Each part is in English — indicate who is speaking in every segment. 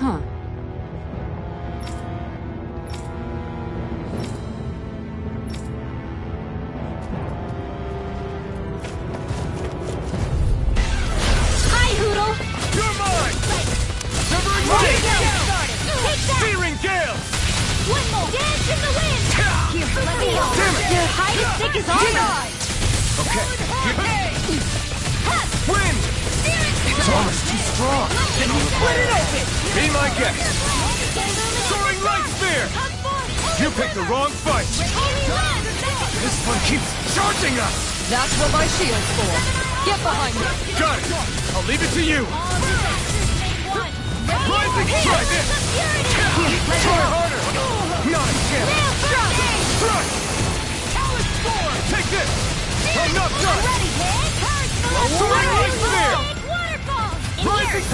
Speaker 1: Huh.
Speaker 2: Hi, Hoodle!
Speaker 3: You're mine! Severing
Speaker 2: Take
Speaker 3: blade!
Speaker 2: that!
Speaker 3: Searing gale!
Speaker 2: One more! Dance in the wind! Here, let me help.
Speaker 3: Damn it!
Speaker 2: Your hide and stick is armor!
Speaker 3: Okay. Wind! It's almost too strong. Split it open! Be my guest! Soaring light spear! You picked the wrong fight! This one keeps charging us!
Speaker 1: That's what my shield's for. Get behind me.
Speaker 3: Got it! I'll leave it to you! Rising strike! Try harder! Not a chance! Thrust! Take this! I'm not done! Soaring light spear! Rising!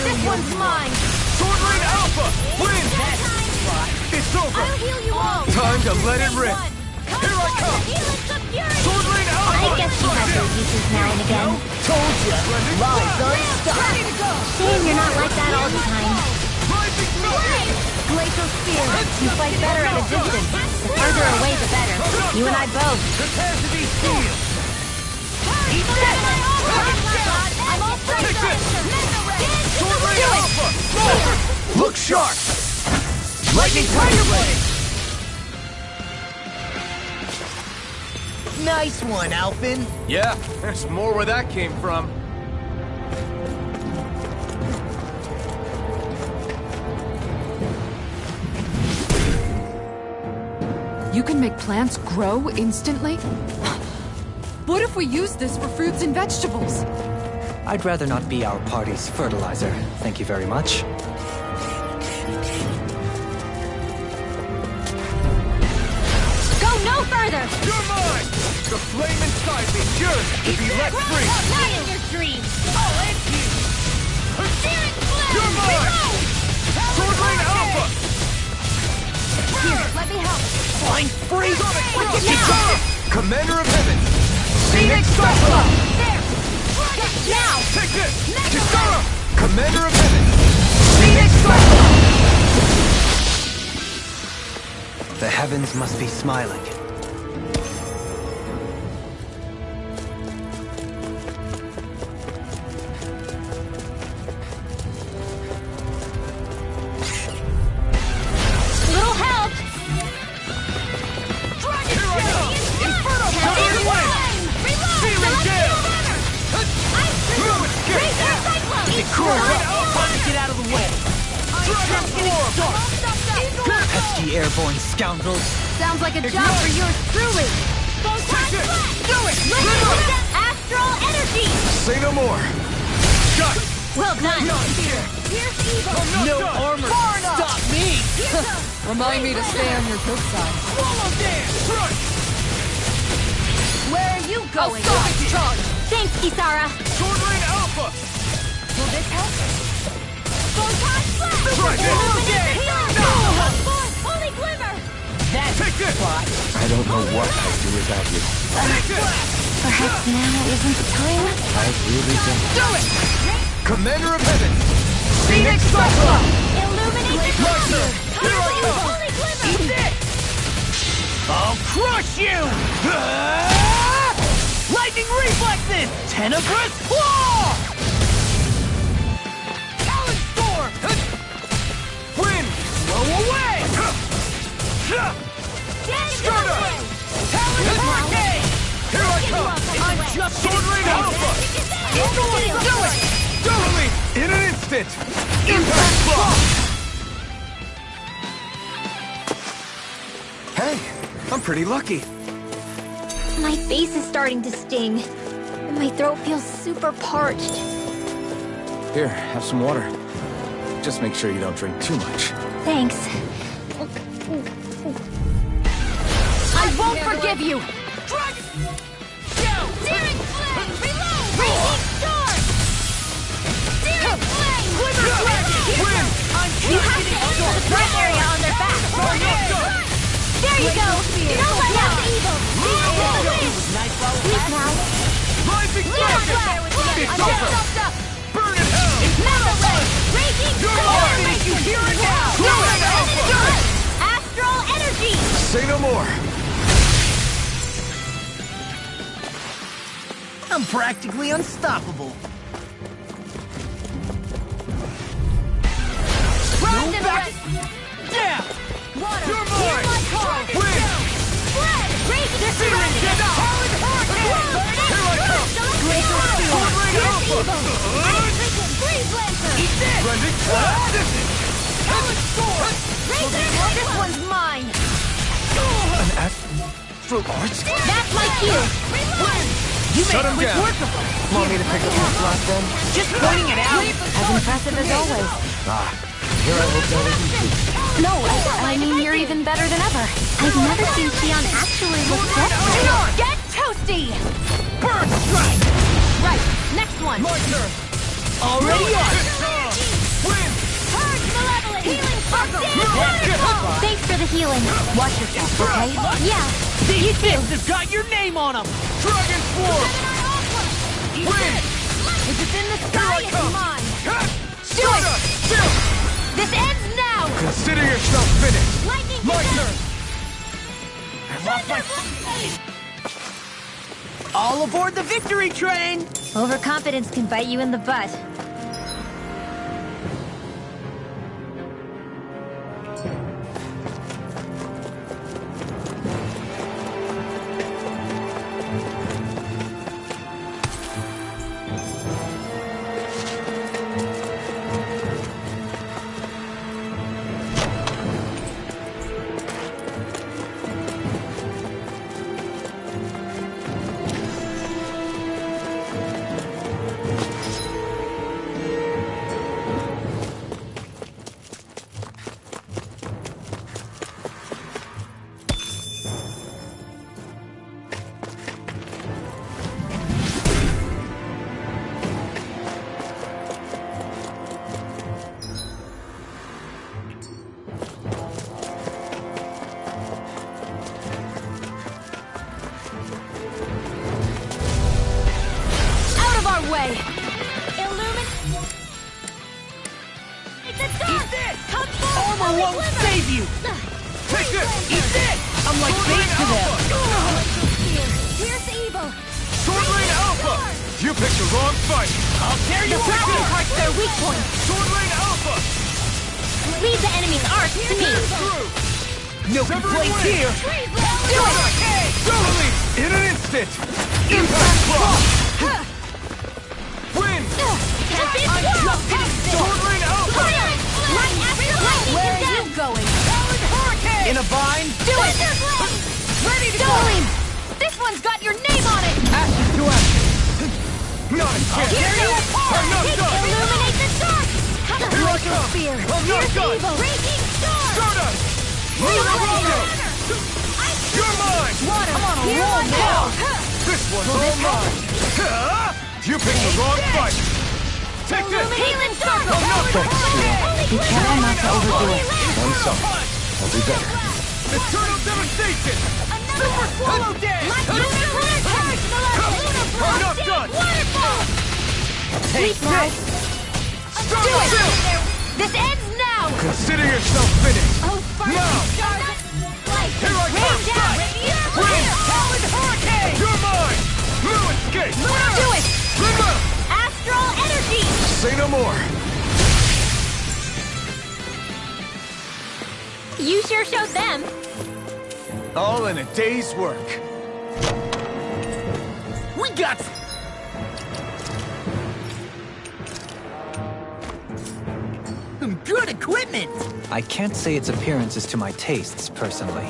Speaker 2: This one's mine!
Speaker 3: Sword Rain Alpha! Win! It's over!
Speaker 2: I'll heal you all!
Speaker 3: Time to let it rip! Here I come! Sword Rain Alpha!
Speaker 2: I guess you have your uses now and again.
Speaker 4: Told ya, lies unstopped.
Speaker 2: Shame you're not like that all the time.
Speaker 3: Rising Sun!
Speaker 2: Glacial Spear, you fight better at a distance. The further away, the better. You and I both.
Speaker 3: Prepare to be sealed!
Speaker 2: Eat this! I'm all for
Speaker 3: Take this! Sword Rain
Speaker 2: Do it!
Speaker 3: Alpha! Look sharp! Lightning Tiger Blade!
Speaker 4: Nice one, Alphin.
Speaker 3: Yeah, there's more where that came from.
Speaker 1: You can make plants grow instantly? What if we use this for fruits and vegetables?
Speaker 5: I'd rather not be our party's fertilizer. Thank you very much.
Speaker 2: Go no further!
Speaker 3: You're mine! The flame inside me yearns to be let free!
Speaker 2: Not in your dreams! Oh, and you! Searing Flame!
Speaker 3: You're mine! Sword Rain Alpha!
Speaker 2: Here, let me help.
Speaker 4: Fine free.
Speaker 3: Commander of Heaven!
Speaker 2: Phoenix Cyclone! There! Now!
Speaker 3: Take this! Kisara! Commander of Heaven!
Speaker 4: Phoenix Cyclone!
Speaker 5: The heavens must be smiling.
Speaker 2: Little help!
Speaker 3: Here I go! Inferno! Severing Wind! Searing Gale! No escape!
Speaker 4: Time to get out of the way.
Speaker 3: Dragon Form!
Speaker 5: Pesky airborne scoundrels.
Speaker 2: Sounds like a job for yours truly.
Speaker 3: Take it!
Speaker 2: Do it! Astral energy!
Speaker 3: Say no more! Got it!
Speaker 2: Well done! Here's evil!
Speaker 3: I'm not
Speaker 4: No
Speaker 3: done!
Speaker 4: armor can stop me.
Speaker 1: Remind me to stay on your good side.
Speaker 3: Swallow dance! Thrust!
Speaker 2: Where are you going?
Speaker 1: Charge!
Speaker 2: Thanks, Kisara!
Speaker 3: Sword Rain Alpha!
Speaker 2: Will this help? Photon Flash!
Speaker 3: Try this!
Speaker 2: Holy Glimmer!
Speaker 4: That's
Speaker 3: Take this!
Speaker 5: I don't know what I'd do without you.
Speaker 3: Take this!
Speaker 2: Perhaps now isn't the time?
Speaker 5: I really don't.
Speaker 3: Do it! Commander of Heaven!
Speaker 4: Phoenix Cyclone.
Speaker 2: Illuminate the
Speaker 3: Blaster! Here I come!
Speaker 2: Holy Glimmer!
Speaker 4: Eat this. I'll crush you. Lightning reflexes. Tenebrous claw. Talon storm.
Speaker 3: Wind!
Speaker 4: Blow away.
Speaker 3: Skirta!
Speaker 4: Talon blockade.
Speaker 3: Here I come!
Speaker 4: I'm just
Speaker 3: Sword Rain Alpha!
Speaker 4: Do it.
Speaker 3: Release! In an instant! Impact block! Hey, I'm pretty lucky.
Speaker 2: My face is starting to sting, and my throat feels super parched.
Speaker 3: Here, have some water. Just make sure you don't drink too much.
Speaker 2: Thanks. I won't forgive you!
Speaker 3: Dragon!
Speaker 2: Searing Flame! Reload! Raging Storm! Searing Flame!
Speaker 3: Glimmer Dragon! Win!
Speaker 2: You have to aim for the threat area on their back! There you go! Don't let out the evil!
Speaker 4: Nice while it
Speaker 2: Please
Speaker 4: lasts.
Speaker 2: now!
Speaker 3: Rising
Speaker 2: Lead on
Speaker 3: Dragon!
Speaker 2: fire with me!
Speaker 3: It's
Speaker 2: I'm
Speaker 3: over!
Speaker 2: just up!
Speaker 3: Burn in hell!
Speaker 2: Raging
Speaker 3: You're
Speaker 2: Storm!
Speaker 3: mine!
Speaker 4: Finish you here and now!
Speaker 3: Do it, Alpha!
Speaker 2: Astral Energy!
Speaker 3: Say no more!
Speaker 4: I'm practically unstoppable.
Speaker 2: Rise and
Speaker 4: back-
Speaker 2: rest!
Speaker 4: Down!
Speaker 2: Water!
Speaker 3: You're
Speaker 2: Hear
Speaker 3: mine!
Speaker 2: my call!
Speaker 3: Win!
Speaker 2: Spread! Raging
Speaker 4: Feeling
Speaker 2: Storm!
Speaker 4: get powered hurricane!
Speaker 3: Here I come!
Speaker 2: Greater
Speaker 3: Sword Rain Alpha!
Speaker 2: Freeze Lancer!
Speaker 4: Eat this!
Speaker 3: Blending Blast!
Speaker 4: Talent Sword!
Speaker 2: This one's mine!
Speaker 3: An astral arch?
Speaker 2: That's my cue!
Speaker 4: You
Speaker 3: Shut
Speaker 4: made
Speaker 3: him
Speaker 4: quick
Speaker 3: down.
Speaker 4: work of them!
Speaker 5: Want me to pick up your slot then?
Speaker 4: Just pointing it out!
Speaker 1: As impressive as always.
Speaker 5: Here I will go with you.
Speaker 1: No, I mean you're even better than ever.
Speaker 2: I've never seen Xion actually look desperate.
Speaker 1: Get toasty!
Speaker 4: Bird strike!
Speaker 1: Right, next one.
Speaker 3: My turn!
Speaker 4: Already on!
Speaker 3: Win!
Speaker 2: Purge Malevolent! Healing
Speaker 1: Thanks for the healing. Watch yourself, okay?
Speaker 2: Yeah.
Speaker 4: These fists have got your name on them!
Speaker 3: Dragon Swarm! Win!
Speaker 2: If it's in the
Speaker 3: Here
Speaker 2: sky,
Speaker 3: I
Speaker 2: it's
Speaker 3: come!
Speaker 2: mine.
Speaker 3: Do it!
Speaker 2: This ends now!
Speaker 3: Consider yourself finished!
Speaker 2: Lightning
Speaker 3: My
Speaker 2: Descent!
Speaker 3: turn!
Speaker 4: All aboard the victory train!
Speaker 2: Overconfidence can bite you in the butt.
Speaker 1: Way.
Speaker 2: Illumin... It's a dark!
Speaker 4: Eat this!
Speaker 2: Come forth!
Speaker 4: Armor won't save you!
Speaker 3: Take this!
Speaker 4: Eat this! I'm like bait to them!
Speaker 2: Here's evil!
Speaker 3: Sword Rain Alpha! You picked the wrong fight!
Speaker 4: I'll tear you
Speaker 2: Black
Speaker 4: apart!
Speaker 2: heart's their weak point!
Speaker 3: Sword Rain Alpha!
Speaker 2: Leave the enemy's arc to me!
Speaker 3: Through!
Speaker 4: No
Speaker 3: Sever
Speaker 4: complaints
Speaker 3: away.
Speaker 4: here!
Speaker 2: Do it!
Speaker 3: Release! In an instant! Impact Block! Win! Sword Rain Alpha!
Speaker 2: Where are you going?
Speaker 4: In a bind?
Speaker 2: Do it!
Speaker 4: Ready to
Speaker 2: Go!
Speaker 4: go!
Speaker 2: This one's got your name on it!
Speaker 4: Ashes to ashes!
Speaker 3: Not a chance!
Speaker 2: Tear you apart!
Speaker 3: I'm not done!
Speaker 2: Illuminate the dark!
Speaker 3: Here I come!
Speaker 2: Spear!
Speaker 3: I'm not done!
Speaker 2: Raging storm!
Speaker 3: Stardust! Move! You're mine!
Speaker 2: Water!
Speaker 4: I'm on a roll now!
Speaker 3: This one's all mine! You picked the wrong fight! Take this!
Speaker 2: Healing circle!
Speaker 3: I'm not done!
Speaker 1: Be careful not to overdo it.
Speaker 3: I'm sorry. I'll be better. Eternal devastation!
Speaker 4: Super swallow dance!
Speaker 3: I'm not done!
Speaker 2: Sleep now!
Speaker 3: Stop
Speaker 2: Do
Speaker 3: it!
Speaker 2: it! This ends now!
Speaker 3: Consider yourself finished!
Speaker 2: Oh, sparkling
Speaker 3: Now!
Speaker 2: stars! Light!
Speaker 3: Here I
Speaker 2: Rain
Speaker 3: come!
Speaker 2: down!
Speaker 3: Win!
Speaker 4: Talent hurricane!
Speaker 3: You're mine! No escape!
Speaker 2: Do it!
Speaker 3: Remember!
Speaker 2: Astral energy!
Speaker 3: Say no more!
Speaker 2: You sure showed them.
Speaker 3: All in a day's work.
Speaker 4: We got... some good equipment!
Speaker 5: I can't say its appearance is to my tastes, personally.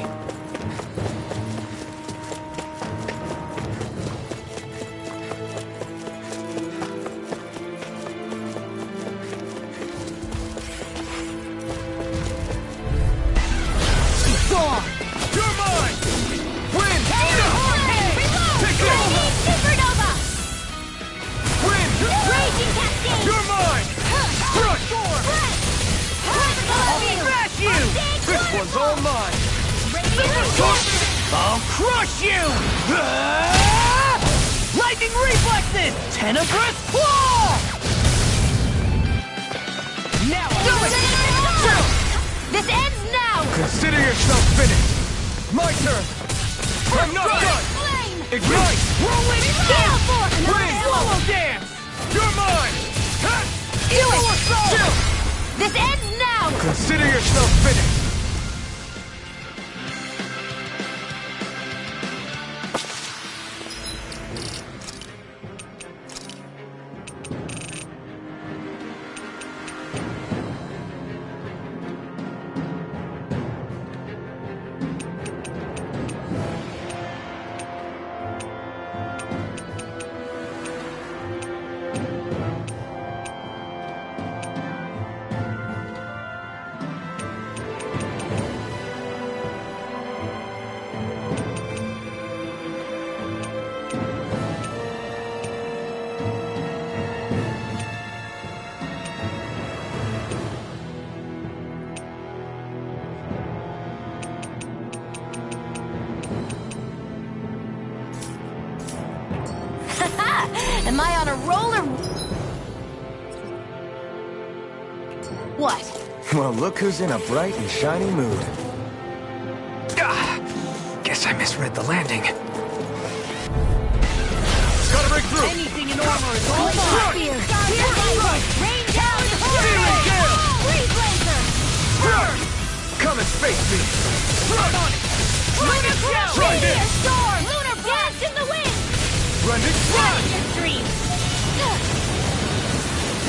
Speaker 4: Gone!
Speaker 3: You're mine! Win! Take this!
Speaker 2: Supernova!
Speaker 3: Win!
Speaker 2: Raging cascade!
Speaker 3: You're mine! Crush!
Speaker 4: Smash you!
Speaker 3: This one's all mine!
Speaker 4: I'll crush you! Ah! Lightning reflexes! Tenebrous claw!
Speaker 2: This ends now!
Speaker 3: Consider yourself finished! My turn! I'm not done! Ignite!
Speaker 4: Whirlwind
Speaker 2: Gale Force!
Speaker 4: Solo dance!
Speaker 3: You're mine!
Speaker 2: Do it! This ends now!
Speaker 3: Consider yourself finished!
Speaker 2: Am I on a roller? What?
Speaker 3: Well, look who's in a bright and shiny mood. Guess I misread the landing. Gotta break through!
Speaker 4: Anything in armor is all
Speaker 2: Glacial
Speaker 4: mine!
Speaker 2: Spear! Rain down
Speaker 3: Searing Gale!
Speaker 2: Freeze Blazer!
Speaker 3: Come and face me!
Speaker 4: Run on it!
Speaker 2: Lunar Blast!
Speaker 3: Try this!
Speaker 2: Meteor Storm! Lunar Blast in the wind!
Speaker 3: Rending Strike!
Speaker 2: Your dream!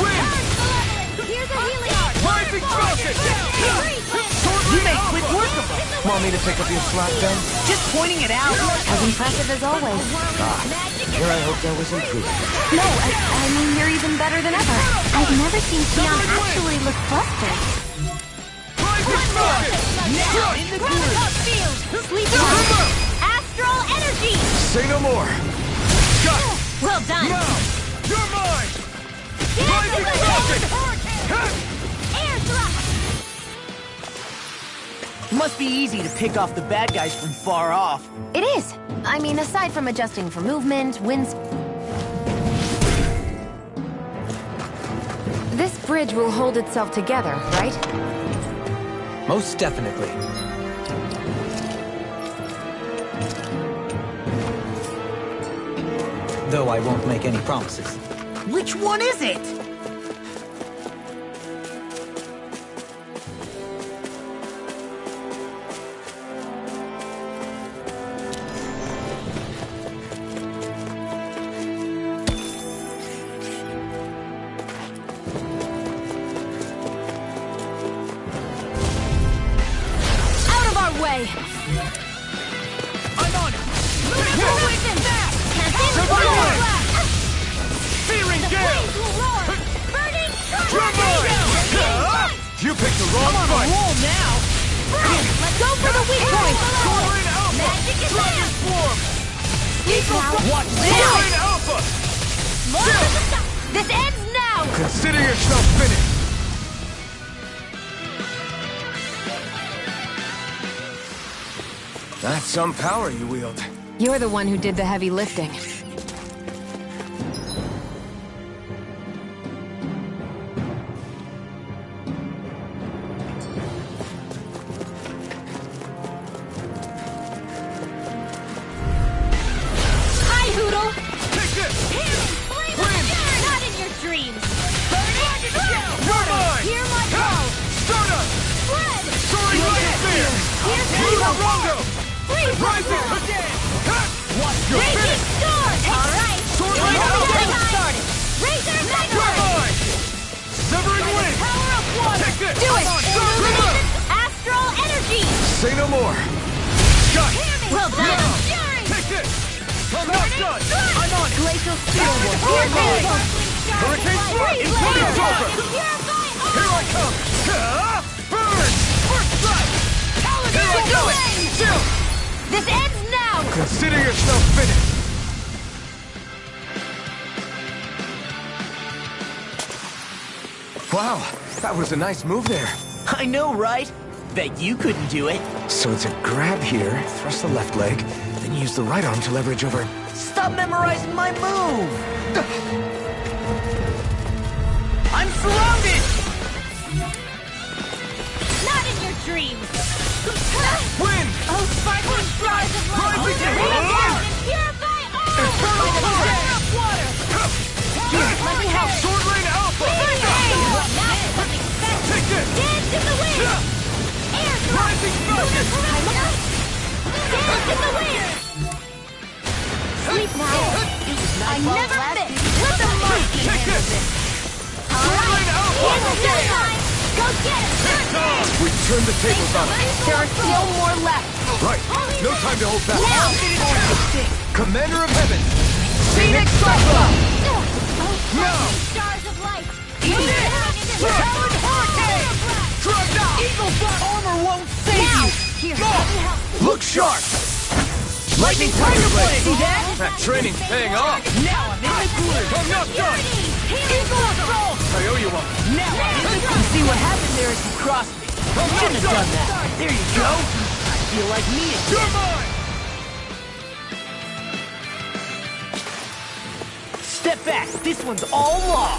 Speaker 3: Wind!
Speaker 2: Here's a healing!
Speaker 3: Rising Falcon!
Speaker 4: You made quick work of them!
Speaker 5: Want me to pick up your slack then?
Speaker 4: Just pointing it out!
Speaker 2: As impressive as always.
Speaker 5: Here I hoped I was improving.
Speaker 2: No, I mean, you're even better than ever. I've never seen Sion actually look flustered.
Speaker 3: Rising Falcon!
Speaker 4: Now in the groove!
Speaker 2: Field! Sleeper! Astral Energy!
Speaker 3: Say no more! Got it!
Speaker 2: Well done!
Speaker 3: Now! You're mine! Rising Falcon!
Speaker 2: Air thrust!
Speaker 4: Must be easy to pick off the bad guys from far off.
Speaker 2: It is. I mean, aside from adjusting for movement, winds... This bridge will hold itself together, right?
Speaker 5: Most definitely. Though I won't make any promises.
Speaker 4: Which one is it?
Speaker 2: Out of our way!
Speaker 4: I'm on it!
Speaker 3: Searing Gale!
Speaker 2: Burning
Speaker 3: You're mine! You picked the wrong
Speaker 4: I'm on a
Speaker 3: fight!
Speaker 4: roll now!
Speaker 2: Let's go for the weak point!
Speaker 3: Soaring Alpha!
Speaker 2: Magic is
Speaker 3: Dragon
Speaker 2: there!
Speaker 3: Swarm!
Speaker 4: Watch
Speaker 3: Soaring Alpha!
Speaker 2: This ends now!
Speaker 3: Consider yourself finished! That's some power you wield.
Speaker 1: You're the one who did the heavy lifting.
Speaker 2: Hi, Hoodle!
Speaker 3: Take this!
Speaker 2: Wind! Not in your dreams!
Speaker 3: You're mine!
Speaker 2: Hear my call!
Speaker 3: Stardust!
Speaker 2: Red!
Speaker 3: Soaring Light Spear!
Speaker 2: Here's
Speaker 3: Lunarongo!
Speaker 2: Freeze
Speaker 3: Rising! You're
Speaker 2: Raging
Speaker 3: finished!
Speaker 2: Storm! Alright!
Speaker 3: Soaring Alpha!
Speaker 2: Started! Razor
Speaker 3: You're
Speaker 2: Magnet!
Speaker 3: mine! Severing Wind!
Speaker 2: Power of water!
Speaker 3: Take this!
Speaker 2: Do it!
Speaker 3: Come on!
Speaker 2: Astral Energy!
Speaker 3: Say no more! Got it!
Speaker 2: Well done!
Speaker 3: Take this! I'm not done!
Speaker 2: I'm on Glacial Spear!
Speaker 3: Hurricane Swarm! Including Joker! Here I come! Burn! First strike! Here I go! Chill!
Speaker 2: This ends now!
Speaker 3: Consider yourself finished! Wow, that was a nice move there.
Speaker 4: I know, right? Bet you couldn't do it.
Speaker 3: So it's a grab here, thrust the left leg, then use the right arm to leverage over...
Speaker 4: Stop memorizing my move! I'm surrounded!
Speaker 3: Rising Falcon!
Speaker 2: Dance in the wind! Sleep now! I never miss! Let the monkey handle this! Alright! Here's the deadline! Go get it!
Speaker 3: We turned the tables on him.
Speaker 2: There are still more left!
Speaker 3: Right. No time to hold back.
Speaker 2: Now!
Speaker 3: Commander of Heaven!
Speaker 2: Phoenix Cyclone!
Speaker 3: Now!
Speaker 2: Stars of light!
Speaker 3: Eat it! Talon Hurricane!
Speaker 4: Eagle Butt armor won't save
Speaker 2: Now!
Speaker 4: you!
Speaker 2: Here,
Speaker 3: Look sharp!
Speaker 4: Lightning Tiger Blade! See that?
Speaker 3: That training's paying off!
Speaker 4: Now I'm in the groove!
Speaker 3: I'm not done!
Speaker 4: Eagle Assault!
Speaker 3: I owe you one.
Speaker 4: Now I'm in the groove! You see what happened there as you crossed me? Shouldn't have done that! There you go! I feel like me again!
Speaker 3: You're mine!
Speaker 4: Step back! This one's all law!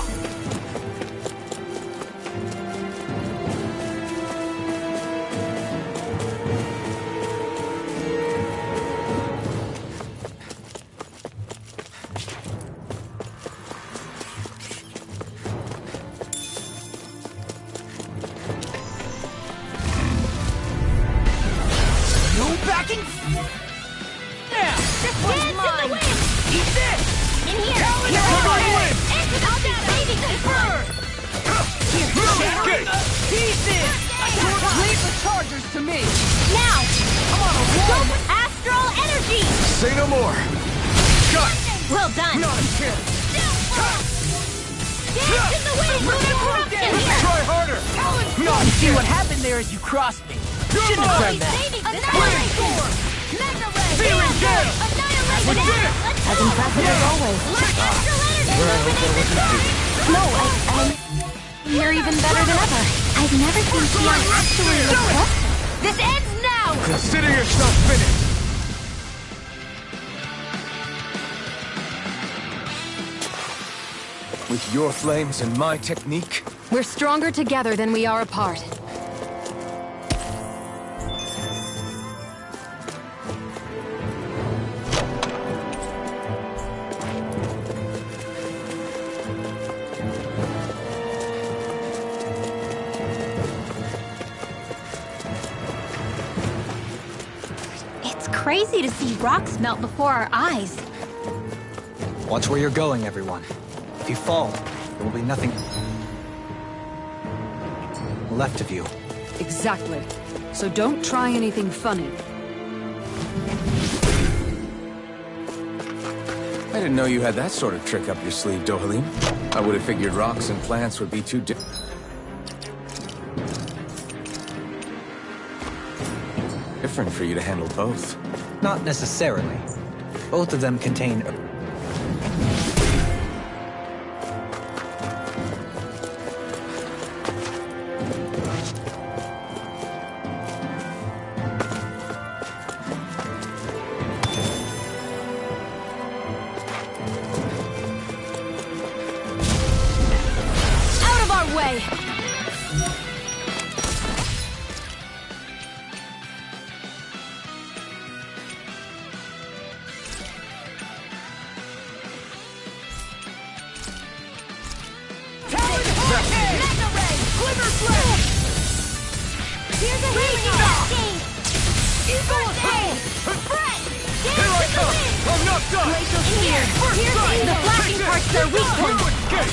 Speaker 4: No backing! Now!
Speaker 2: This one's mine!
Speaker 4: Eat this!
Speaker 2: In here!
Speaker 4: Talon
Speaker 2: Here,
Speaker 4: Hurricane!
Speaker 2: Into the baby bird!
Speaker 3: Escape!
Speaker 4: Pieces! Leave the chargers to me!
Speaker 2: Now!
Speaker 4: I'm on a roll!
Speaker 2: Astral energy!
Speaker 3: Say no more! Cut!
Speaker 2: Well done!
Speaker 3: Not a chance!
Speaker 2: Dance in the wind! Lunar corruption here!
Speaker 3: Try harder! Not
Speaker 4: You see what happened there as you crossed me? Shouldn't have done that!
Speaker 2: Annihilation! Mega ray!
Speaker 3: Fearing gale!
Speaker 2: Annihilation!
Speaker 3: We did it!
Speaker 2: As impressive as always. Let astral energy illuminate the sky! No, you're even better than ever. I've never seen Sion actually look good. This ends now!
Speaker 3: Consider yourself finished! With your flames and my technique,
Speaker 1: We're stronger together than we are apart.
Speaker 2: It's crazy to see rocks melt before our eyes.
Speaker 5: Watch where you're going, everyone. If you fall, there will be nothing left of you.
Speaker 1: Exactly. So don't try anything funny.
Speaker 3: I didn't know you had that sort of trick up your sleeve, Dohalim. I would have figured rocks and plants would be too different for you to handle both.
Speaker 5: Not necessarily. Both of them contain
Speaker 2: Out of our way! Mega ray! Glimmer flash! Here's a raging cascade! Eagle assault! Fret!
Speaker 3: Here I come! I'm not done!
Speaker 2: Glacial spear! Here's the flashing parts their weak point!
Speaker 3: Escape!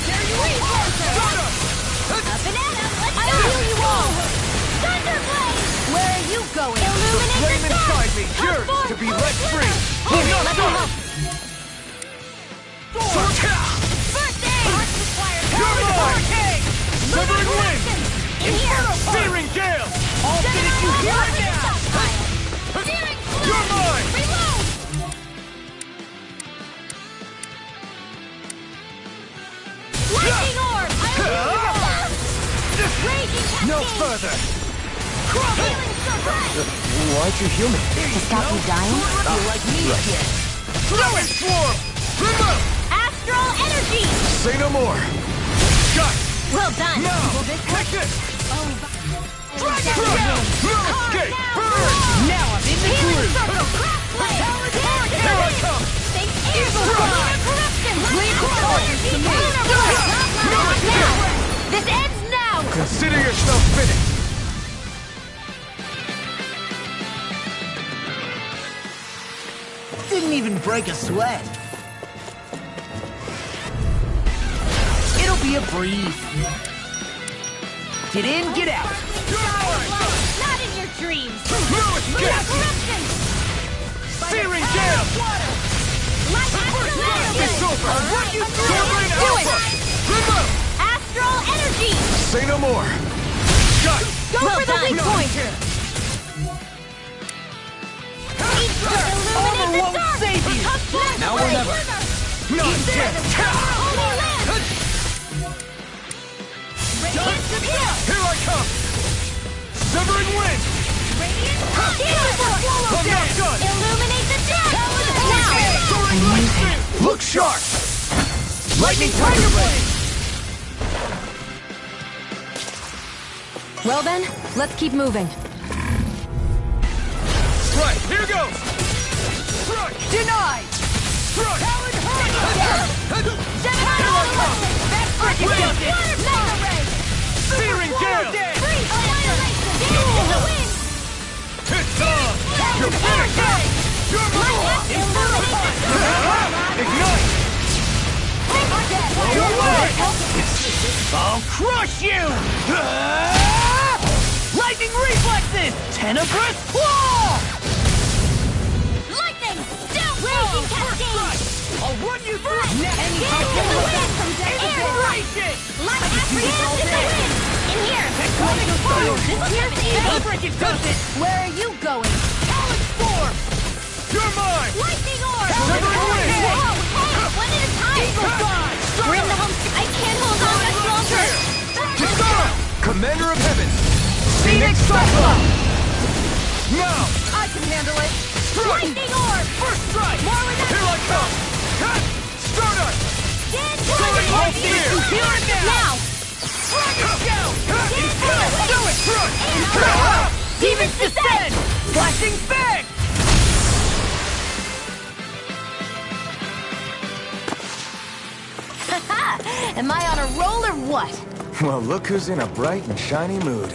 Speaker 2: Up and at 'em! I'll heal you all! Thunderblade! Where are you going? Illuminate
Speaker 3: Flame
Speaker 2: the sky!
Speaker 3: inside me, yours to be let free! I'm not
Speaker 2: Let me
Speaker 3: done!
Speaker 2: help! First aid!
Speaker 3: You're mine! Severing wind!
Speaker 2: In here!
Speaker 3: Fearing gale!
Speaker 4: All finish you here and now!
Speaker 2: Searing
Speaker 3: You're mine!
Speaker 2: Reload! Lightning orb! Raging cascade!
Speaker 3: No further!
Speaker 2: Healing suppress!
Speaker 3: Why'd you heal me?
Speaker 2: To stop you dying?
Speaker 4: Feel like me again!
Speaker 3: Throwing swarm! Remove!
Speaker 2: Astral energy!
Speaker 3: Say no more! Cut!
Speaker 2: Well done!
Speaker 3: Now!
Speaker 2: Will this
Speaker 3: Take this!
Speaker 2: Dragon
Speaker 3: No escape! Burn!
Speaker 4: Now I'm in the groove!
Speaker 3: Here I come!
Speaker 2: This ends now!
Speaker 3: Consider yourself finished!
Speaker 4: won't break a sweat. It'll be a breeze. Get in, get out.
Speaker 2: Not in your dreams!
Speaker 3: Corruption! Searing gale! It's over!
Speaker 2: Do it! Astral energy!
Speaker 3: Say no more! Got it!
Speaker 2: Go for the weak point! Illuminate the dark!
Speaker 4: Save you.
Speaker 5: Now or never.
Speaker 3: Not yet!
Speaker 2: Holy land!
Speaker 3: Here I come! Severing wind! I'm not done!
Speaker 2: Illuminate the depth! Now!
Speaker 3: Soaring light speed! Look sharp! Lightning tiger blade!
Speaker 1: Well then, let's keep moving.
Speaker 3: Right, here goes! Strike!
Speaker 4: Denied!
Speaker 3: Strike! Searing gale! It's on! You're finished! You're Ignite!
Speaker 4: I'll crush you! Lightning reflexes! Tenebrous claw!
Speaker 2: Lightning! Raging cascade!
Speaker 4: I'll run you through!
Speaker 2: Integration! Light apprehends in the wind! In here! This
Speaker 4: does it!
Speaker 2: Where are you going?
Speaker 4: Talent form!
Speaker 3: You're mine!
Speaker 2: Lightning orb!
Speaker 3: Severing wind!
Speaker 2: Whoa! Hey! One at a time!
Speaker 4: Eagle dive!
Speaker 2: Bring the home... I can't hold on much longer!
Speaker 3: Disarm! Commander of Heaven!
Speaker 4: Phoenix Cyclone!
Speaker 3: Now!
Speaker 4: I can handle it!
Speaker 3: Strike!
Speaker 2: Lightning orb!
Speaker 3: First strike!
Speaker 2: More with that...
Speaker 3: Here I come! Cut! Stardust!
Speaker 2: Soaring
Speaker 3: light speed!
Speaker 2: Here it now!
Speaker 3: Dragon Gale! Do it! Front!
Speaker 4: Demons descend! Flashing fang!
Speaker 2: Am I on a roll or what?
Speaker 3: Well, look who's in a bright and shiny mood.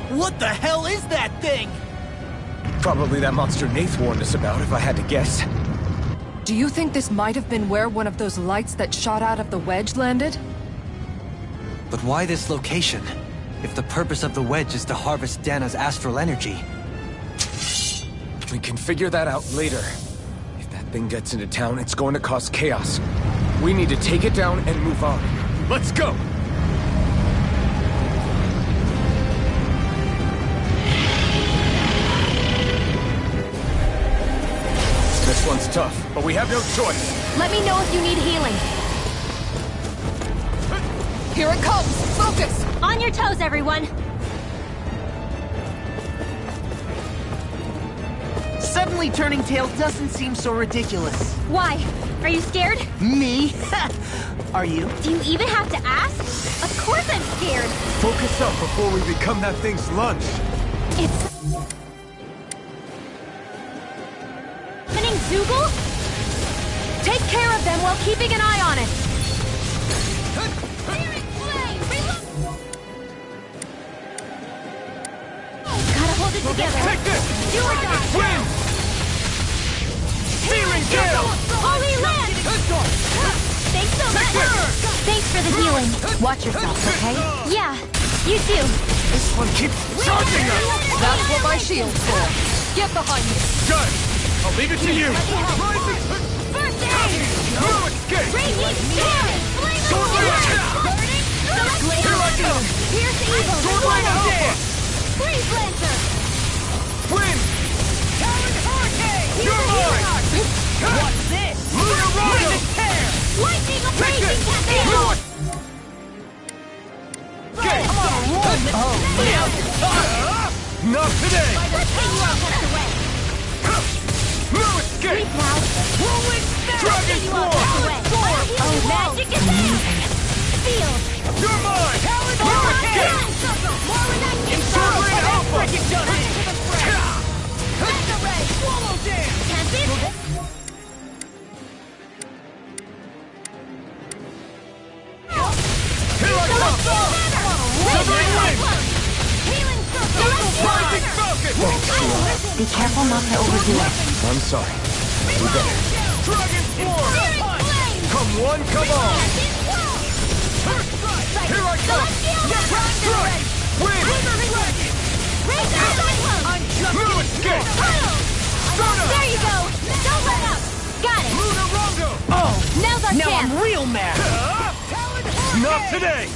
Speaker 4: What the hell is that thing?
Speaker 3: Probably that monster Nath warned us about, if I had to guess.
Speaker 1: Do you think this might have been where one of those lights that shot out of the wedge landed?
Speaker 5: But why this location? If the purpose of the wedge is to harvest Dana's astral energy.
Speaker 3: We can figure that out later. If that thing gets into town, it's going to cause chaos. We need to take it down and move on. Let's go! This one's tough, but we have no choice.
Speaker 2: Let me know if you need healing.
Speaker 1: Here it comes! Focus!
Speaker 2: On your toes, everyone!
Speaker 4: Suddenly turning tail doesn't seem so ridiculous.
Speaker 2: Why? Are you scared?
Speaker 4: Me? Are you?
Speaker 2: Do you even have to ask? Of course I'm scared!
Speaker 3: Focus up before we become that thing's lunch.
Speaker 2: It's... Zoogle?
Speaker 1: Take care of them while keeping an eye on it!
Speaker 2: Gotta hold it together!
Speaker 3: Take this!
Speaker 2: Do or die!
Speaker 3: Win! Searing gale!
Speaker 2: Holy land! Thanks so much! Thanks for the healing.
Speaker 1: Watch yourself, okay?
Speaker 2: Yeah, you too.
Speaker 3: This one keeps charging us!
Speaker 1: That's what my shield's for. Get behind me.
Speaker 3: Got it! I'll leave it to you!
Speaker 2: First aid!
Speaker 3: No escape!
Speaker 2: Radiant Spear!
Speaker 3: Sword Lane! Here I go!
Speaker 2: Pierce Evil!
Speaker 3: Sword Lane Alpha!
Speaker 2: Freeze Lancer!
Speaker 3: Wind!
Speaker 2: Talon Hurricane!
Speaker 3: You're mine!
Speaker 4: What's this?
Speaker 3: Lunar Rondo!
Speaker 2: Lightning
Speaker 3: Take
Speaker 2: Blazing
Speaker 3: it!
Speaker 2: Castle!
Speaker 3: Do it! Get
Speaker 4: I'm on a roll, man. Oh, man.
Speaker 3: Not today!
Speaker 2: Let's take Locust away!
Speaker 3: No escape!
Speaker 2: Sleep now!
Speaker 4: Rolling smash.
Speaker 3: Dragon
Speaker 2: You
Speaker 3: Sword!
Speaker 2: Locust away! Oh, magic is there! Field!
Speaker 3: You're mine!
Speaker 2: Talon
Speaker 3: No escape!
Speaker 2: Hurricane! More with that kick!
Speaker 3: Sword Lane Alpha!
Speaker 4: Freaking done it.
Speaker 2: Mega Ray!
Speaker 4: Swallow jam.
Speaker 2: Tempest!
Speaker 3: Here I come! Severing Wind!
Speaker 2: Healing Circle!
Speaker 3: Rising Falcon!
Speaker 2: Be careful not to overdo it.
Speaker 3: I'm sorry. Do better. Dragon Sword! Come one, come all! Here I come! Strike! Wind! No escape!
Speaker 2: There you go! Don't let up! Got it!
Speaker 3: Lunar Rondo!
Speaker 4: Oh,
Speaker 2: Now's our
Speaker 4: now
Speaker 2: chance!
Speaker 4: I'm real mad.
Speaker 3: Not today!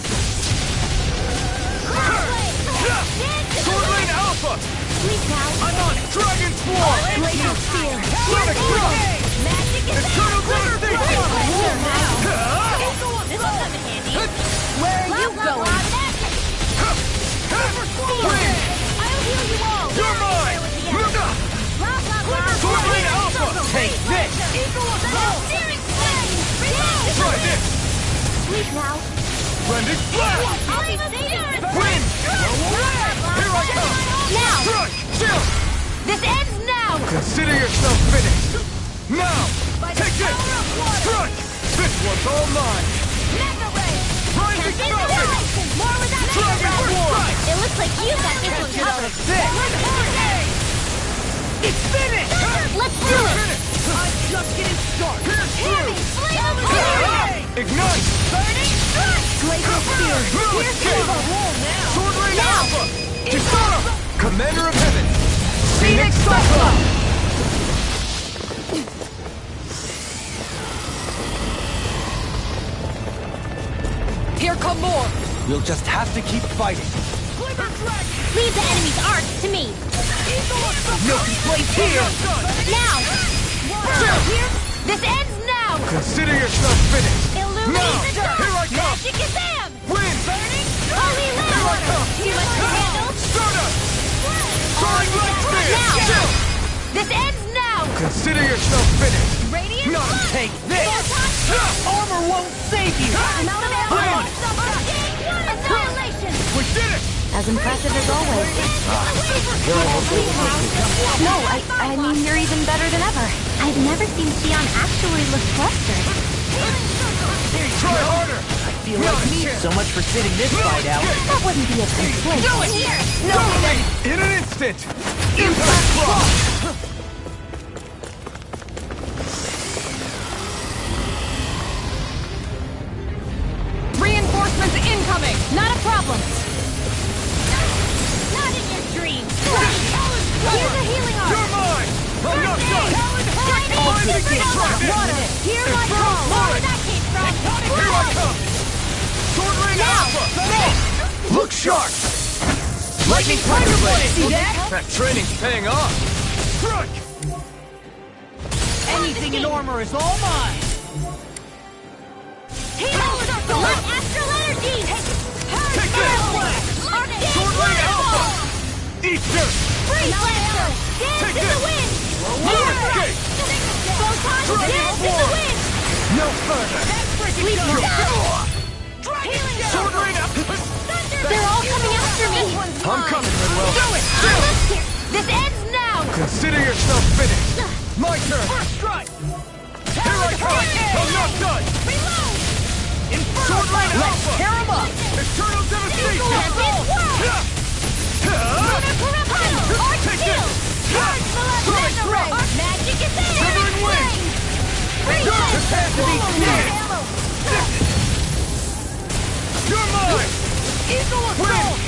Speaker 3: Sword Lane Alpha!
Speaker 2: Sleep now!
Speaker 3: I'm on it! Dragon Swarm!
Speaker 2: Laser Spear!
Speaker 3: Sonic Thrust!
Speaker 2: Magic is
Speaker 3: Eternal Devastation!
Speaker 2: This will come in handy.
Speaker 4: Where are you going?
Speaker 3: Wind!
Speaker 2: I'll heal you all!
Speaker 3: You're mine! Sword Lane Alpha!
Speaker 4: Take this.
Speaker 3: Try this!
Speaker 2: Sleep now!
Speaker 3: Blended Blast! Wind! Here I come!
Speaker 2: Now!
Speaker 3: Strike! Chill!
Speaker 2: This ends now!
Speaker 3: Consider yourself finished! Now! Take this! Strike! This one's all mine! Rising Falcon!
Speaker 2: More with that
Speaker 3: Dragon Sword!
Speaker 2: It looks like you got this one covered.
Speaker 4: It's finished.
Speaker 2: Let's do it!
Speaker 4: I'm just getting started.
Speaker 3: Pierce through! Ignite!
Speaker 2: Glacial Spear!
Speaker 3: No
Speaker 2: Pierce
Speaker 3: escape!
Speaker 2: Evil!
Speaker 3: Sword Lane
Speaker 2: Now!
Speaker 3: Alpha! Kisara! Commander of Heaven!
Speaker 4: Phoenix Cyclone.
Speaker 1: Here come more.
Speaker 5: We'll just have to keep fighting.
Speaker 2: Leave the enemy's arc to me!
Speaker 4: No complaints here.
Speaker 2: Now! This ends now!
Speaker 3: Consider yourself finished!
Speaker 2: Illuminate
Speaker 3: Now!
Speaker 2: the dark!
Speaker 3: Here I come!
Speaker 2: Magic is Sam!
Speaker 3: Wind!
Speaker 2: Holy
Speaker 3: Here I come!
Speaker 2: Too much to handle?
Speaker 3: Stardust! Soaring Light Spear!
Speaker 2: Now!
Speaker 3: Chill!
Speaker 2: This ends now!
Speaker 3: Consider yourself finished!
Speaker 2: Radiant
Speaker 3: Not
Speaker 2: Blood!
Speaker 4: Take this. Armor won't save you.
Speaker 2: Annihilation!
Speaker 3: We did it!
Speaker 2: As impressive as always. No, I mean, you're even better than ever. I've never seen Xion actually look flustered.
Speaker 3: Try harder!
Speaker 4: I feel like me. So much for sitting this fight out.
Speaker 2: That wouldn't be a complaint.
Speaker 4: Do it here. No,
Speaker 3: In an instant! Impact Block!
Speaker 1: Reinforcements incoming.
Speaker 2: Not a problem. Not in your dreams. Here's a healing arm.
Speaker 3: You're mine! I'm not done!
Speaker 2: Lightning Supernova.
Speaker 3: Water.
Speaker 2: Here I come. Where did that came from?
Speaker 3: Here I come! Sword Lane Alpha! Look sharp!
Speaker 4: Lightning Tiger Blade. See that?
Speaker 3: That training's paying off! Strike!
Speaker 4: Anything in armor is all mine.
Speaker 2: Healing Circle. Astral Energy.
Speaker 3: Take this! Sword Lane Alpha! Eat dirt!
Speaker 2: Freeze Lancer. Dance
Speaker 3: Take
Speaker 2: in the
Speaker 3: this.
Speaker 2: wind.
Speaker 3: No escape!
Speaker 2: Photon
Speaker 3: Dragon
Speaker 2: dance in the
Speaker 3: Force.
Speaker 2: wind.
Speaker 3: No further!
Speaker 2: Sleep now.
Speaker 3: Sword Lane Alpha!
Speaker 2: They're all coming after me.
Speaker 3: I'm coming, Manuel!
Speaker 2: Do it. This ends now.
Speaker 3: Consider yourself finished! My turn!
Speaker 4: First strike.
Speaker 3: Here I come! I'm not done!
Speaker 2: Reload.
Speaker 3: Sword Lane
Speaker 4: Let's
Speaker 3: Alpha!
Speaker 4: tear 'em up.
Speaker 3: Eternal Devastation!
Speaker 2: Tempest Whirl. Lunar Corruption. Arch
Speaker 3: Take
Speaker 2: Shield.
Speaker 3: this!
Speaker 2: Charge Mega Ray. Magic is there.
Speaker 3: Severing Wind!
Speaker 2: Freeze
Speaker 3: Yours
Speaker 2: Lancer.
Speaker 3: has to be clear! You're mine!
Speaker 4: Eagle
Speaker 3: Wind!
Speaker 4: Assault.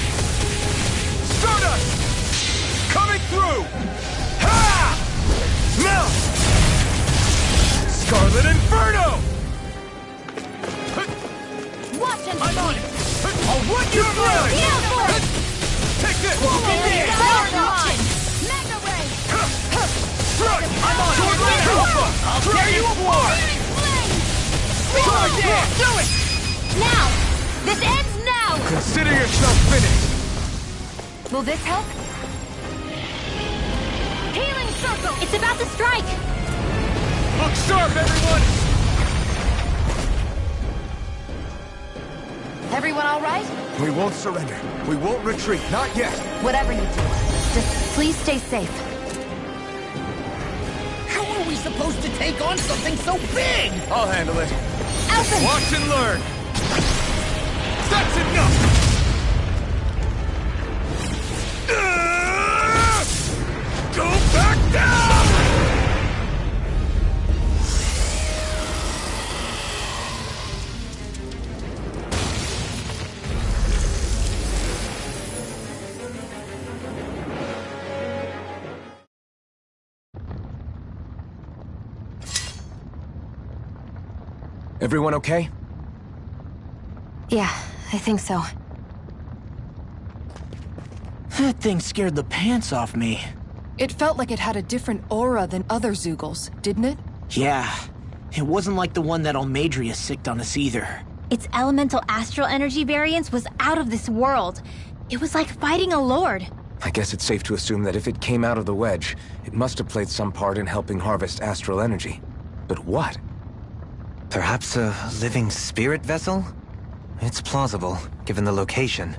Speaker 3: Inferno!
Speaker 2: Watch and
Speaker 4: I'm on it!
Speaker 3: I'll
Speaker 4: I'll run you through!
Speaker 2: Heal Force!
Speaker 3: Take this!
Speaker 2: Mega Ray!
Speaker 3: Strike!
Speaker 4: I'm on
Speaker 3: Sword
Speaker 4: it!
Speaker 3: Ray Alpha!
Speaker 4: I'll tear you apart!
Speaker 3: Try there!
Speaker 4: Do it!
Speaker 2: Now! This ends now!
Speaker 3: Consider yourself finished!
Speaker 2: Will this help? Healing Circle! It's about to strike!
Speaker 3: Look sharp, everyone!
Speaker 2: Everyone all right?
Speaker 3: We won't surrender. We won't retreat. Not yet.
Speaker 2: Whatever you do, just please stay safe.
Speaker 4: How are we supposed to take on something so big?
Speaker 3: I'll handle it.
Speaker 2: Alpha!
Speaker 3: Watch and learn. That's enough! Go back down! Everyone okay?
Speaker 2: Yeah, I think so.
Speaker 4: That thing scared the pants off me.
Speaker 1: It felt like it had a different aura than other Zeugles, didn't it?
Speaker 4: Yeah, it wasn't like the one that Almadria sicked on us either.
Speaker 2: Its elemental astral energy variance was out of this world. It was like fighting a lord.
Speaker 6: I guess it's safe to assume that if it came out of the wedge, it must have played some part in helping harvest astral energy. But what?
Speaker 5: Perhaps a living spirit vessel? It's plausible, given the location.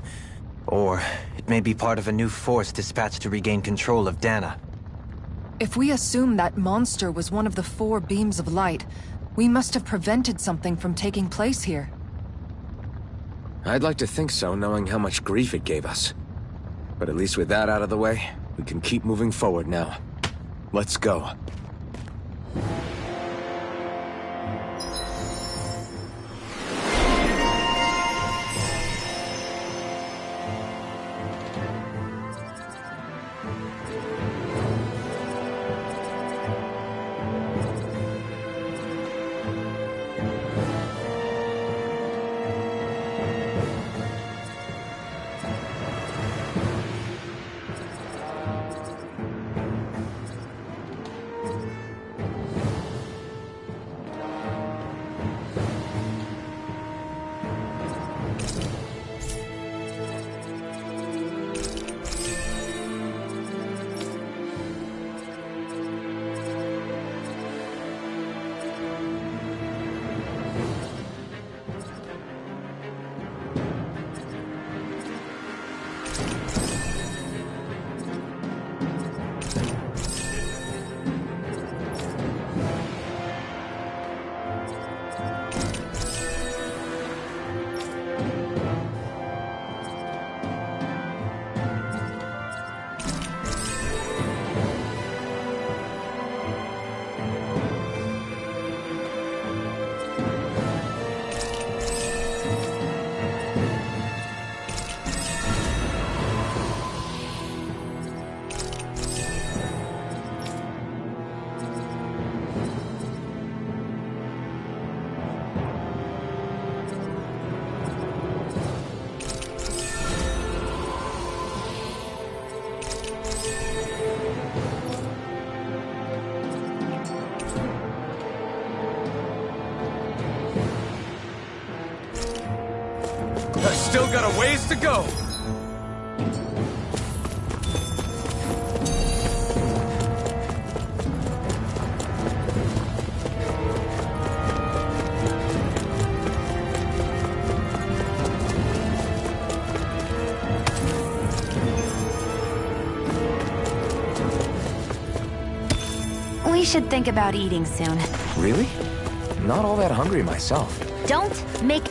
Speaker 5: Or it may be part of a new force dispatched to regain control of Dana.
Speaker 1: If we assume that monster was one of the 4 beams of light, we must have prevented something from taking place here.
Speaker 6: I'd like to think so, knowing how much grief it gave us. But at least with that out of the way, we can keep moving forward now. Let's go.
Speaker 3: I've still got a ways to go.
Speaker 2: We should think about eating soon.
Speaker 6: Really? Not all that hungry myself.
Speaker 2: Don't make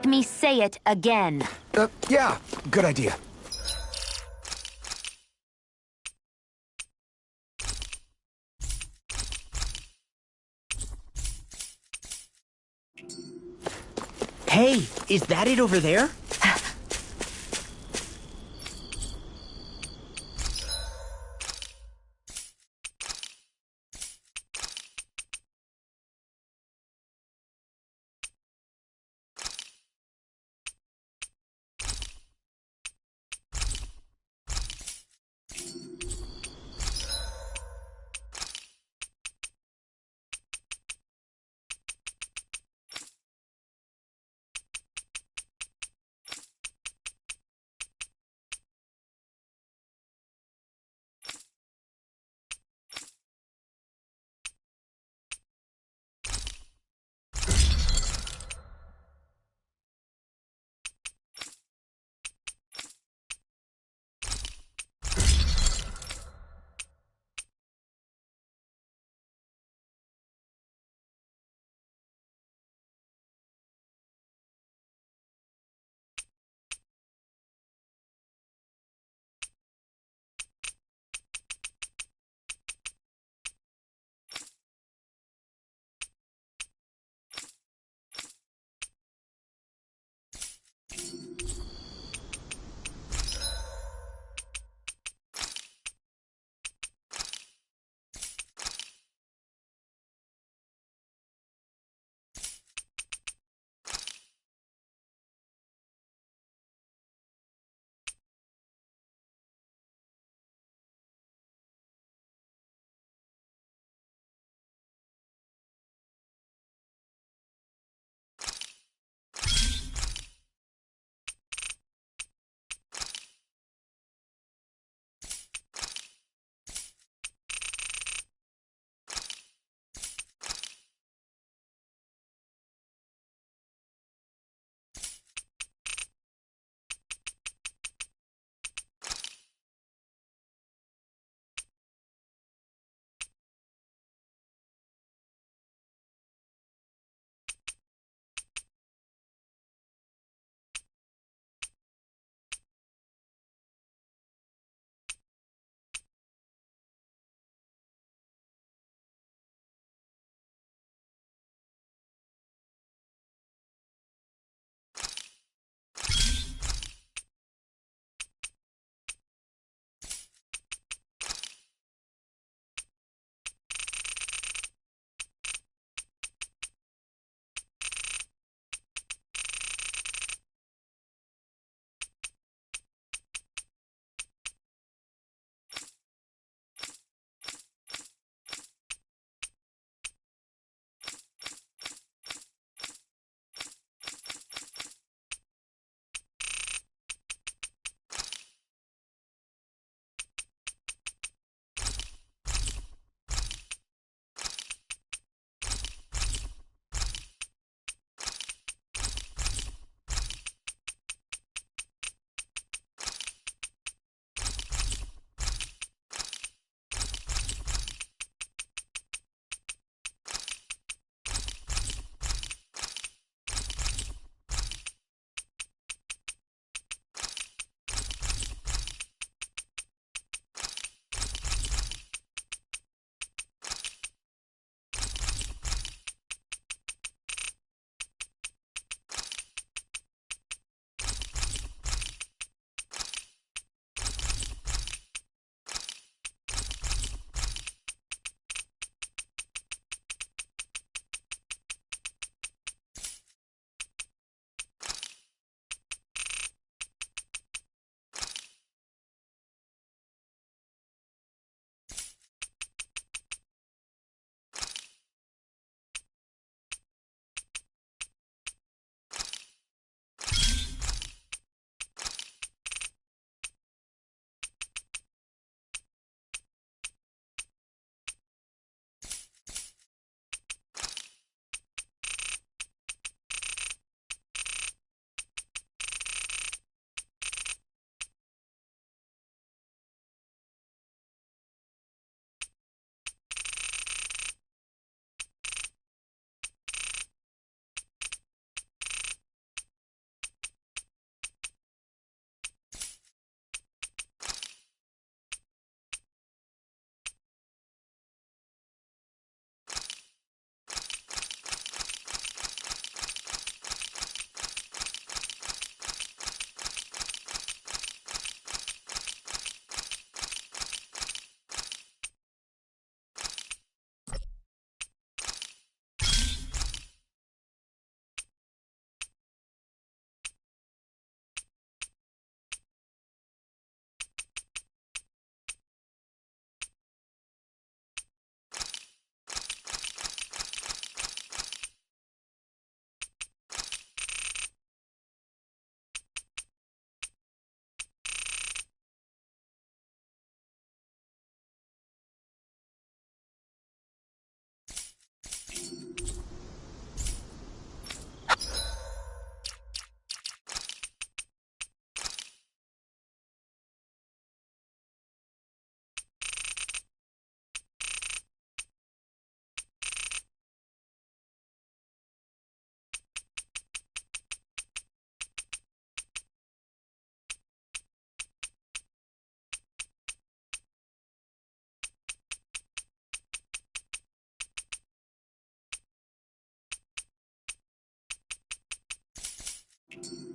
Speaker 2: me say it again.
Speaker 6: Yeah, good idea.
Speaker 4: Hey, is that it over there?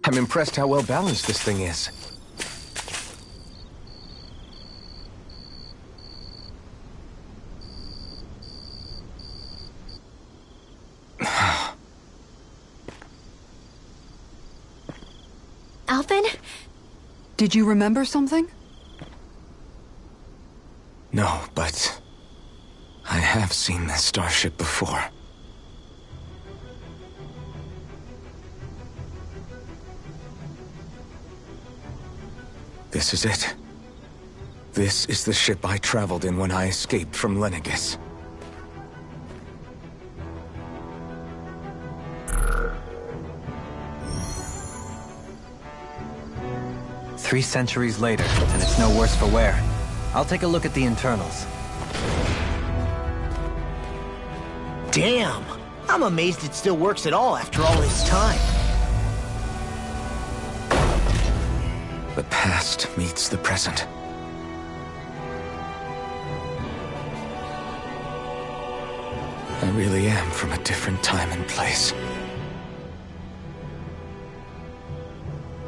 Speaker 6: I'm impressed how well balanced this thing is.
Speaker 2: Alvin?
Speaker 1: Did you remember something?
Speaker 6: No, but I have seen this starship before. This is it. This is the ship I traveled in when I escaped from Lenegis.
Speaker 5: Three centuries later, and it's no worse for wear. I'll take a look at the internals.
Speaker 4: Damn! I'm amazed it still works at all after all this time.
Speaker 6: The past meets the present. I really am from a different time and place.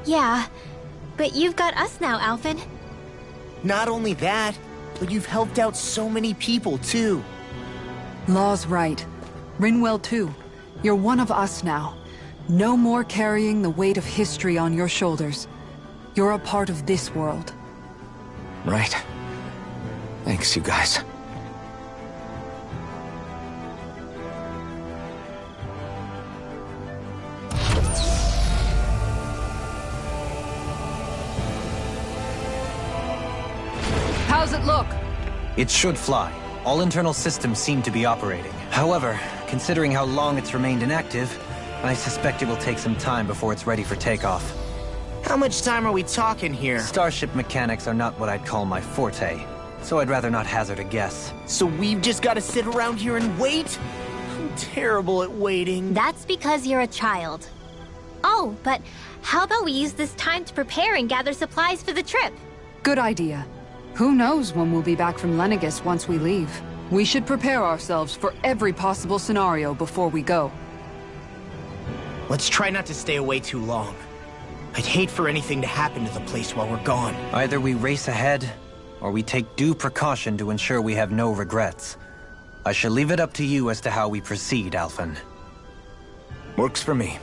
Speaker 2: Yeah, but you've got us now, Alvin.
Speaker 4: Not only that, but you've helped out so many people, too.
Speaker 1: Law's right. Rinwell too. You're one of us now. No more carrying the weight of history on your shoulders. You're a part of this world.
Speaker 6: Right. Thanks, you guys.
Speaker 1: How's it look?
Speaker 5: It should fly. All internal systems seem to be operating. However, considering how long it's remained inactive, I suspect it will take some time before it's ready for takeoff.
Speaker 4: How much time are we talking here?
Speaker 5: Starship mechanics are not what I'd call my forte, so I'd rather not hazard a guess.
Speaker 4: So we've just got to sit around here and wait? I'm terrible at waiting.
Speaker 2: That's because you're a child. Oh, but how about we use this time to prepare and gather supplies for the trip?
Speaker 1: Good idea. Who knows when we'll be back from Lenegis once we leave? We should prepare ourselves for every possible scenario before we go.
Speaker 4: Let's try not to stay away too long. I'd hate for anything to happen to the place while we're gone.
Speaker 5: Either we race ahead, or we take due precaution to ensure we have no regrets. I shall leave it up to you as to how we proceed, Alphen.
Speaker 6: Works for me.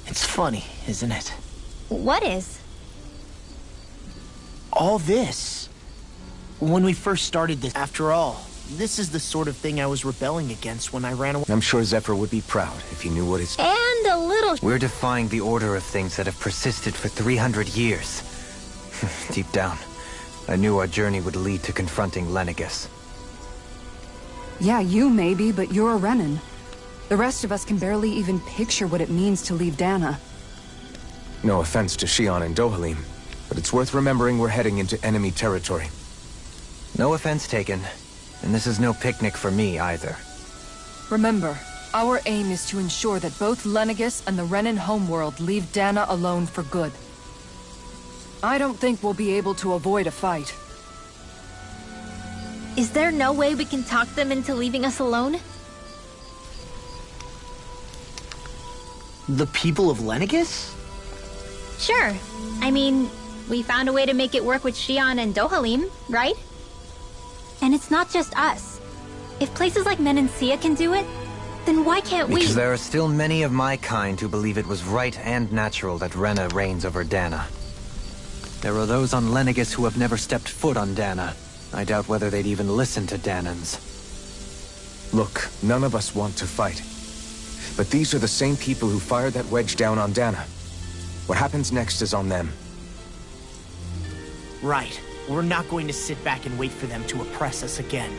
Speaker 4: It's funny, isn't it?
Speaker 2: What is?
Speaker 4: All this. When we first started this, after all, this is the sort of thing I was rebelling against when I ran away.
Speaker 6: I'm sure Zephyr would be proud if he knew what his...
Speaker 2: And a little...
Speaker 5: We're defying the order of things that have persisted for 300 years. Deep down, I knew our journey would lead to confronting Lenegis.
Speaker 1: Yeah, you maybe, but you're a Renan. The rest of us can barely even picture what it means to leave Dana.
Speaker 6: No offense to Shion and Dohalim, but it's worth remembering we're heading into enemy territory.
Speaker 5: No offense taken, and this is no picnic for me either.
Speaker 1: Remember, our aim is to ensure that both Lenegis and the Renan homeworld leave Dana alone for good. I don't think we'll be able to avoid a fight.
Speaker 2: Is there no way we can talk them into leaving us alone?
Speaker 4: The people of Lenegis?
Speaker 2: Sure. I mean, we found a way to make it work with Shion and Dohalim, right? And it's not just us. If places like Menancia can do it, then why can't we?
Speaker 5: Because there are still many of my kind who believe it was right and natural that Rena reigns over Dana. There are those on Lenegis who have never stepped foot on Dana. I doubt whether they'd even listen to Danans.
Speaker 6: Look, none of us want to fight. But these are the same people who fired that wedge down on Dana. What happens next is on them.
Speaker 4: Right. We're not going to sit back and wait for them to oppress us again.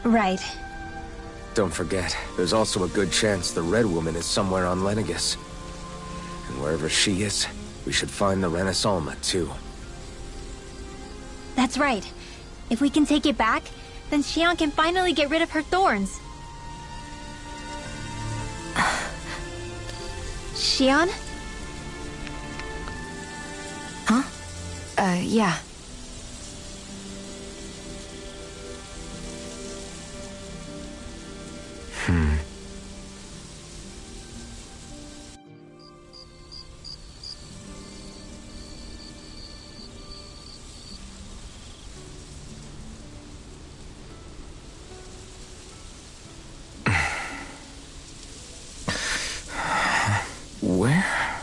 Speaker 2: Right.
Speaker 6: Don't forget, there's also a good chance the Red Woman is somewhere on Lenegis. And wherever she is, we should find the Renaissance too.
Speaker 2: That's right. If we can take it back, Then Xion can finally get rid of her thorns. Xion?
Speaker 1: Huh? Yeah.
Speaker 6: Where?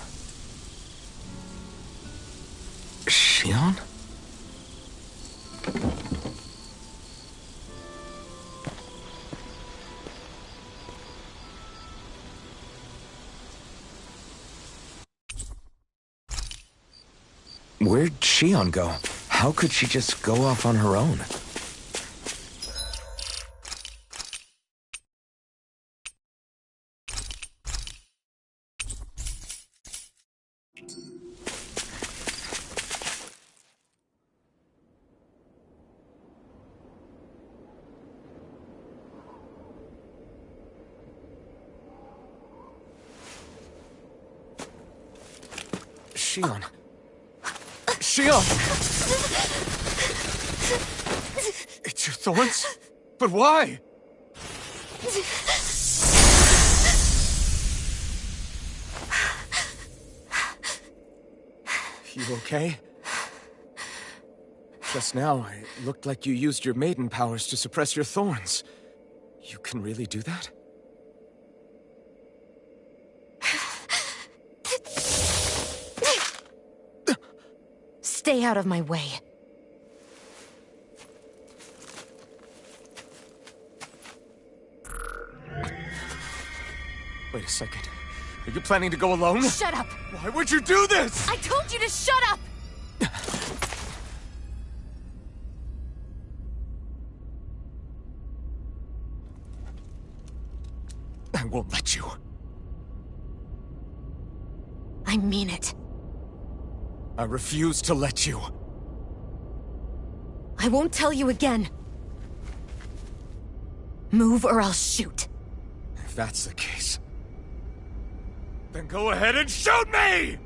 Speaker 6: Xion? Where'd Xion go? How could she just go off on her own? Xion. Xion! It's your thorns? But why? You okay? Just now, it looked like you used your maiden powers to suppress your thorns. You can really do that?
Speaker 1: Stay out of my way.
Speaker 6: Wait a second. Are you planning to go alone?
Speaker 1: Shut up!
Speaker 6: Why would you do this?
Speaker 1: I told you to shut up!
Speaker 6: I won't let you.
Speaker 1: I mean it.
Speaker 6: I refuse to let you.
Speaker 1: I won't tell you again. Move or I'll shoot.
Speaker 6: If that's the case, then go ahead and shoot me!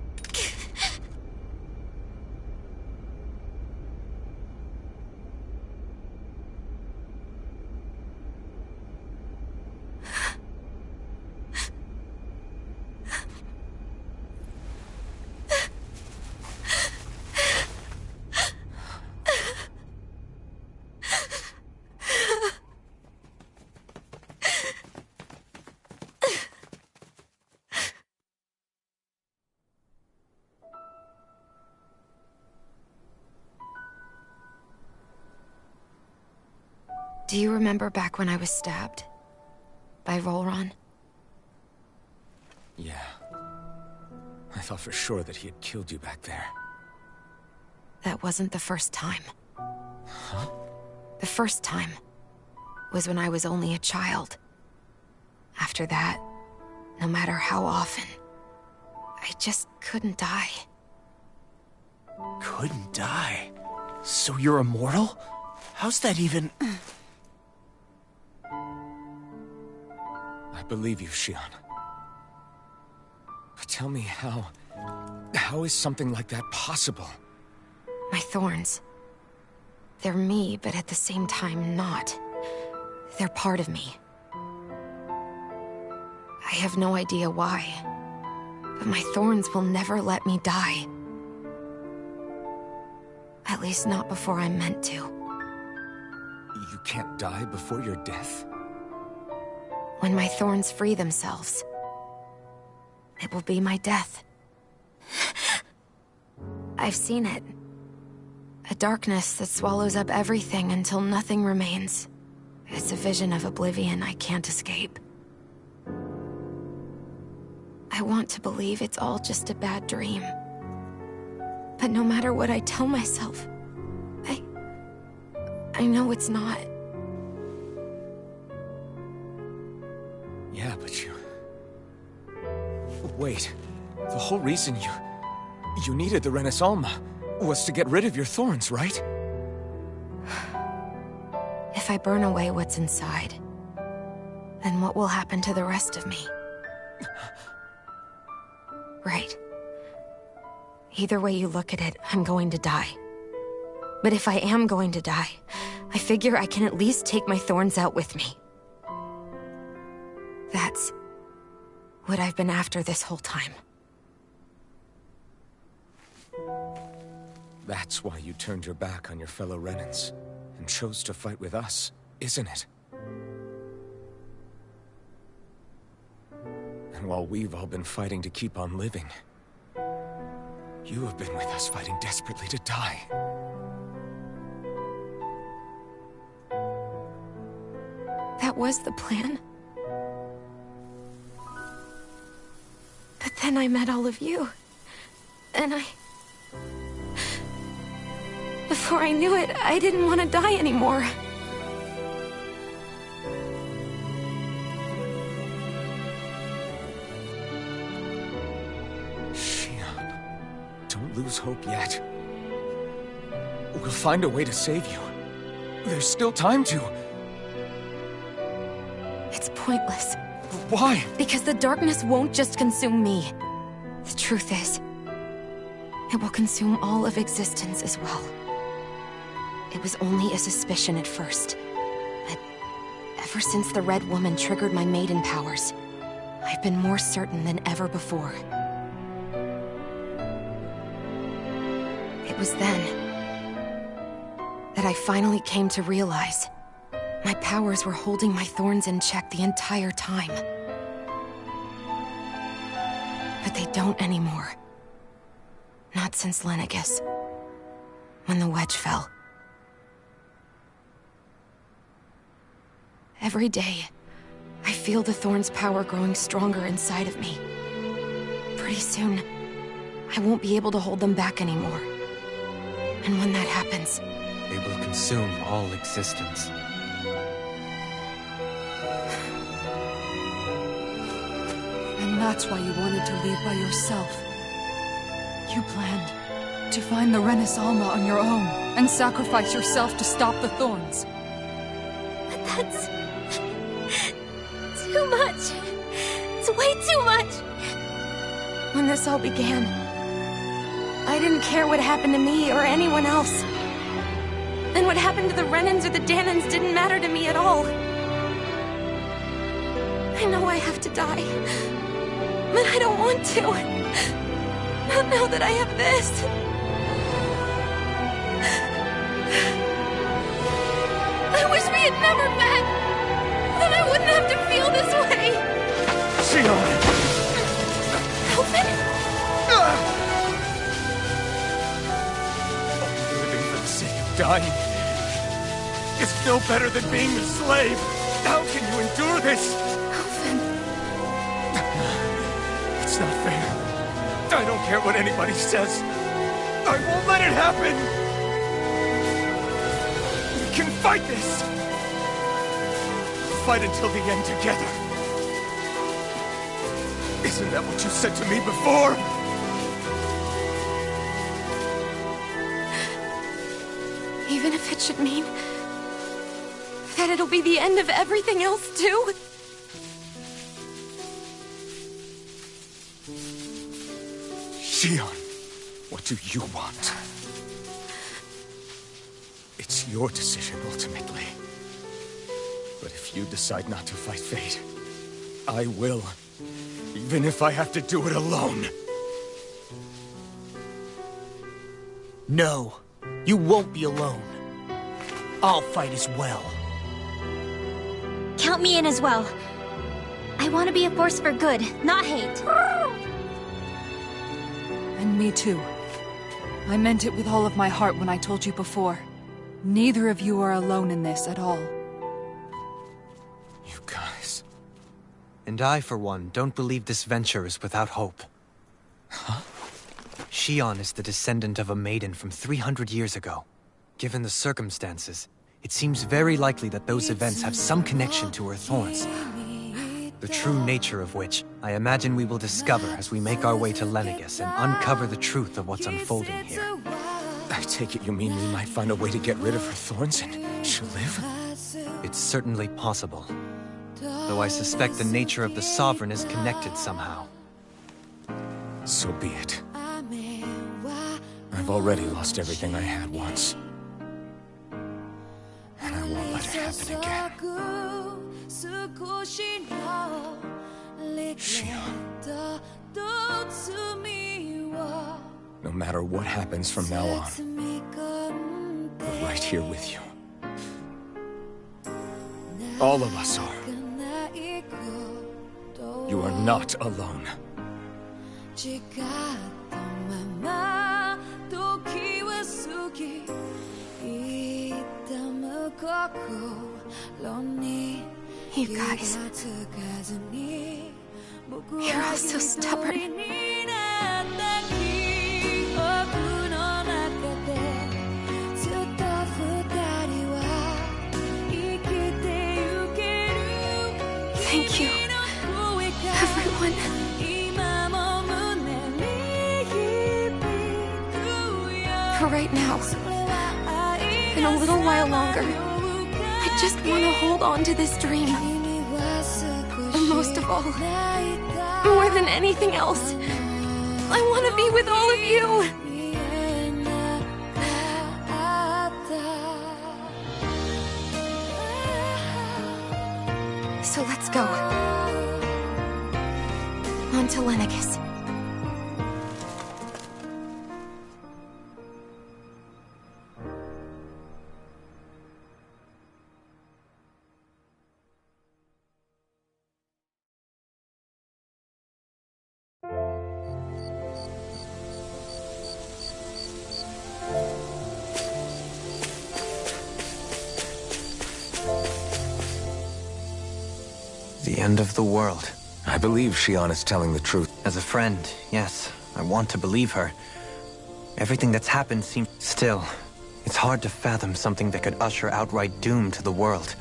Speaker 1: Do you remember back when I was stabbed? By Volron?
Speaker 6: Yeah. I thought for sure that he had killed you back there.
Speaker 1: That wasn't the first time.
Speaker 6: Huh?
Speaker 1: The first time was when I was only a child. After that, no matter how often, I just couldn't die.
Speaker 4: Couldn't die? So you're immortal? How's that even...
Speaker 6: I believe you, Xion. But tell me how is something like that possible?
Speaker 1: My thorns. They're me, but at the same time not. They're part of me. I have no idea why, but my thorns will never let me die. At least not before I'm meant to.
Speaker 6: You can't die before your death?
Speaker 1: When my thorns free themselves, it will be my death. I've seen it. A darkness that swallows up everything until nothing remains. It's a vision of oblivion I can't escape. I want to believe it's all just a bad dream. But no matter what I tell myself, I know it's not.
Speaker 6: Yeah, but you... Wait. The whole reason you needed the Renaissance was to get rid of your thorns, right?
Speaker 2: If I burn away what's inside, then what will happen to the rest of me? Right. Either way you look at it, I'm going to die. But if I am going to die, I figure I can at least take my thorns out with me. That's what I've been after this whole time.
Speaker 6: That's why you turned your back on your fellow Renans and chose to fight with us, isn't it? And while we've all been fighting to keep on living, you have been with us fighting desperately to die.
Speaker 2: That was the plan. But then I met all of you. And before I knew it, I didn't want to die anymore.
Speaker 6: Shion, don't lose hope yet. We'll find a way to save you. There's still time to.
Speaker 2: It's pointless.
Speaker 6: Why?
Speaker 2: Because the darkness won't just consume me. The truth is, it will consume all of existence as well. It was only a suspicion at first. But ever since the Red Woman triggered my maiden powers, I've been more certain than ever before. It was then that I finally came to realize my powers were holding my thorns in check the entire time. But they don't anymore. Not since Lenegis, when the wedge fell. Every day, I feel the thorn's power growing stronger inside of me. Pretty soon, I won't be able to hold them back anymore. And when that happens,
Speaker 5: They will consume all existence.
Speaker 1: And that's why you wanted to leave by yourself. You planned to find the Renis Alma on your own and sacrifice yourself to stop the thorns.
Speaker 2: but that's too much. It's way too much. When this all began, I didn't care what happened to me or anyone else. And what happened to the Renans or the Danans didn't matter to me at all. I know I have to die, but I don't want to. Not now that I have this. I wish we had never met. Then I wouldn't have to feel this way.
Speaker 6: Shion!
Speaker 2: Elfin?
Speaker 6: Living for the sake of dying is no better than being a slave. How can you endure this?
Speaker 2: Elfin.
Speaker 6: It's not fair. I don't care what anybody says. I won't let it happen. We can fight this. Fight until the end together. Isn't that what you said to me before?
Speaker 2: Even if it should mean that it'll be the end of everything else, too?
Speaker 6: Shion, what do you want? It's your decision, ultimately. But if you decide not to fight fate, I will. Even if I have to do it alone.
Speaker 4: No, you won't be alone. I'll fight as well.
Speaker 7: Count me in as well. I want to be a force for good, not hate.
Speaker 1: And me too. I meant it with all of my heart when I told you before. Neither of you are alone in this at all.
Speaker 6: You guys...
Speaker 5: And I, for one, don't believe this venture is without hope.
Speaker 6: Huh?
Speaker 5: Shion is the descendant of a maiden from 300 years ago. Given the circumstances, it seems very likely that those events have some connection to her thorns. The true nature of which, I imagine we will discover as we make our way to Lenegis and uncover the truth of what's unfolding here.
Speaker 6: I take it you mean we might find a way to get rid of her thorns and she'll live?
Speaker 5: It's certainly possible. Though I suspect the nature of the Sovereign is connected somehow.
Speaker 6: So be it. I've already lost everything I had once. And I won't let it happen again. Shion. No matter what happens from now on, we're right here with you. All of us are. You are not alone.
Speaker 2: You guys. You're all so stubborn. Thank you, everyone. For right now, and a little while longer, I just want to hold on to this dream. And most of all, more than anything else, I want to be with all of you. So let's go. On to Lenegis.
Speaker 5: The end of the world.
Speaker 6: I believe Shion is telling the truth.
Speaker 5: As a friend, yes, I want to believe her. Everything that's happened seems... Still, it's hard to fathom something that could usher outright doom to the world.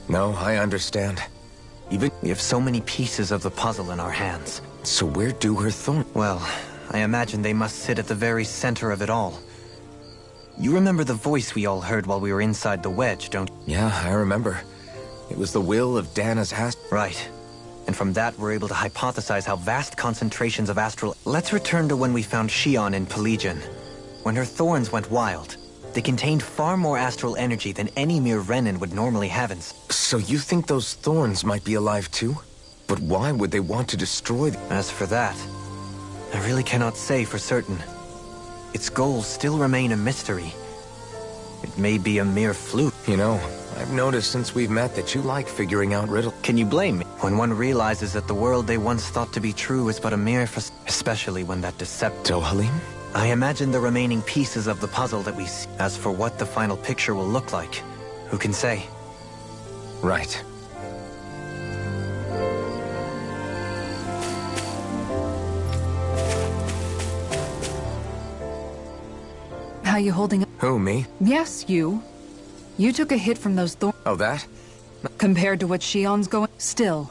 Speaker 6: No, I understand. Even...
Speaker 5: We have so many pieces of the puzzle in our hands.
Speaker 6: So where do her thorns?
Speaker 5: Well, I imagine they must sit at the very center of it all. You remember the voice we all heard while we were inside the wedge, don't you?
Speaker 6: Yeah, I remember. It was the will of Dana's
Speaker 5: Right. And from that, we're able to hypothesize how vast concentrations of astral... Let's return to when we found Shion in Pelagian. When her thorns went wild, they contained far more astral energy than any mere Renin would normally have in...
Speaker 6: So you think those thorns might be alive too? But why would they want to destroy them?
Speaker 5: As for that, I really cannot say for certain. Its goals still remain a mystery. It may be a mere fluke.
Speaker 6: You know, I've noticed since we've met that you like figuring out riddles.
Speaker 5: Can you blame me? When one realizes that the world they once thought to be true is but a mere especially when that
Speaker 6: Dohalim?
Speaker 5: I imagine the remaining pieces of the puzzle that we see. As for what the final picture will look like, who can say?
Speaker 6: Right.
Speaker 1: How you holding up?
Speaker 6: Who, me?
Speaker 1: Yes, you. You took a hit from those thorns.
Speaker 6: Oh, that?
Speaker 1: Compared to what Shion's going... Still,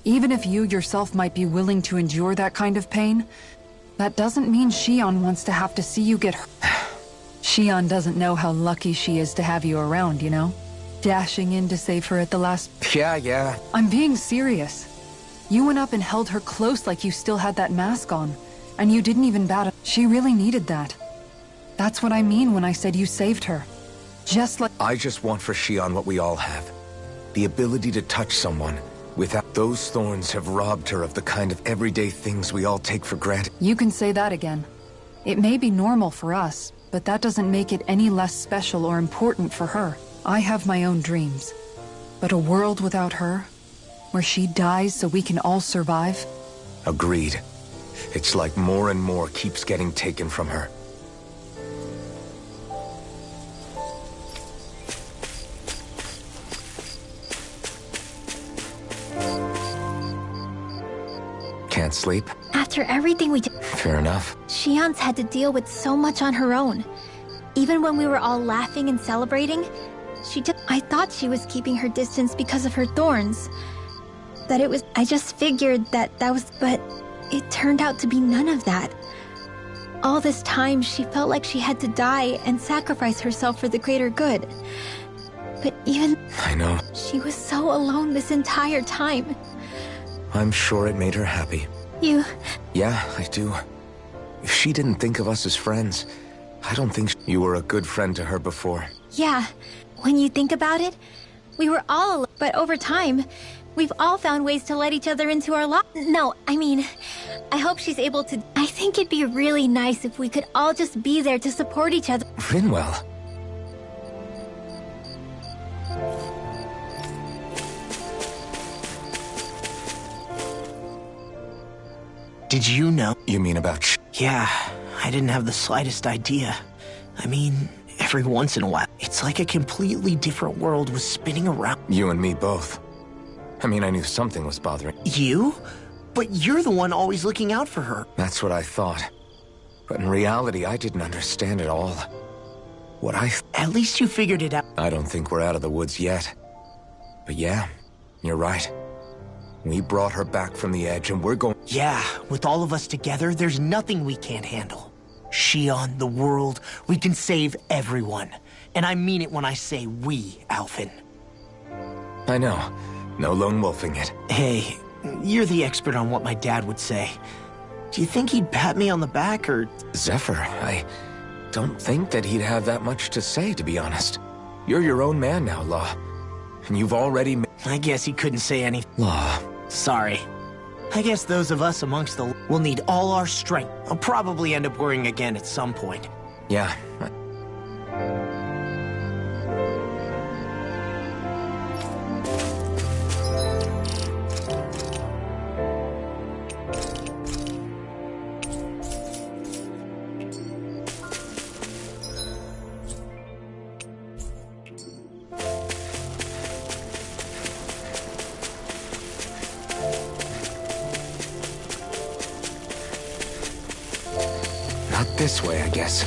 Speaker 1: even if you yourself might be willing to endure that kind of pain, that doesn't mean Shion wants to have to see you get hurt. Shion doesn't know how lucky she is to have you around, you know? Dashing in to save her at the last...
Speaker 6: Yeah.
Speaker 1: I'm being serious. You went up and held her close like you still had that mask on, and you didn't even bat it. She really needed that. That's what I mean when I said you saved her. Just like...
Speaker 6: I just want for Shion what we all have. The ability to touch someone without... Those thorns have robbed her of the kind of everyday things we all take for granted.
Speaker 1: You can say that again. It may be normal for us, but that doesn't make it any less special or important for her. I have my own dreams. But a world without her, where she dies so we can all survive?
Speaker 6: Agreed. It's like more and more keeps getting taken from her. Can't sleep?
Speaker 7: After everything we did,
Speaker 6: Fair enough.
Speaker 7: Shion's had to deal with so much on her own. Even when we were all laughing and celebrating, I thought she was keeping her distance because of her thorns. I just figured that was, but it turned out to be none of that. All this time, she felt like she had to die and sacrifice herself for the greater good. But even...
Speaker 6: I know.
Speaker 7: She was so alone this entire time.
Speaker 6: I'm sure it made her happy.
Speaker 7: You...
Speaker 6: Yeah, I do. If she didn't think of us as friends, I don't think you were a good friend to her before.
Speaker 7: Yeah. When you think about it, we were all alone. But over time, we've all found ways to let each other into our lives. No, I mean, I hope she's able to... I think it'd be really nice if we could all just be there to support each other.
Speaker 6: Rinwell.
Speaker 4: Did you know?
Speaker 6: You mean about
Speaker 4: Yeah, I didn't have the slightest idea. I mean, every once in a while, it's like a completely different world was spinning around.
Speaker 6: You and me both. I mean, I knew something was bothering.
Speaker 4: You? But you're the one always looking out for her.
Speaker 6: That's what I thought. But in reality, I didn't understand it all. What
Speaker 4: At least you figured it out.
Speaker 6: I don't think we're out of the woods yet. But yeah, you're right. We brought her back from the edge and we're going...
Speaker 4: Yeah, with all of us together, there's nothing we can't handle. Shion, the world, we can save everyone. And I mean it when I say we, Alphen.
Speaker 6: I know. No lone wolfing it.
Speaker 4: Hey, you're the expert on what my dad would say. Do you think he'd pat me on the back, or...
Speaker 6: Zephyr, I don't think that he'd have that much to say, to be honest. You're your own man now, Law. And you've already...
Speaker 4: I guess he couldn't say anything.
Speaker 6: Law.
Speaker 4: Sorry. I guess those of us amongst the... will need all our strength. I'll probably end up worrying again at some point.
Speaker 6: Yeah. Not this way, I guess.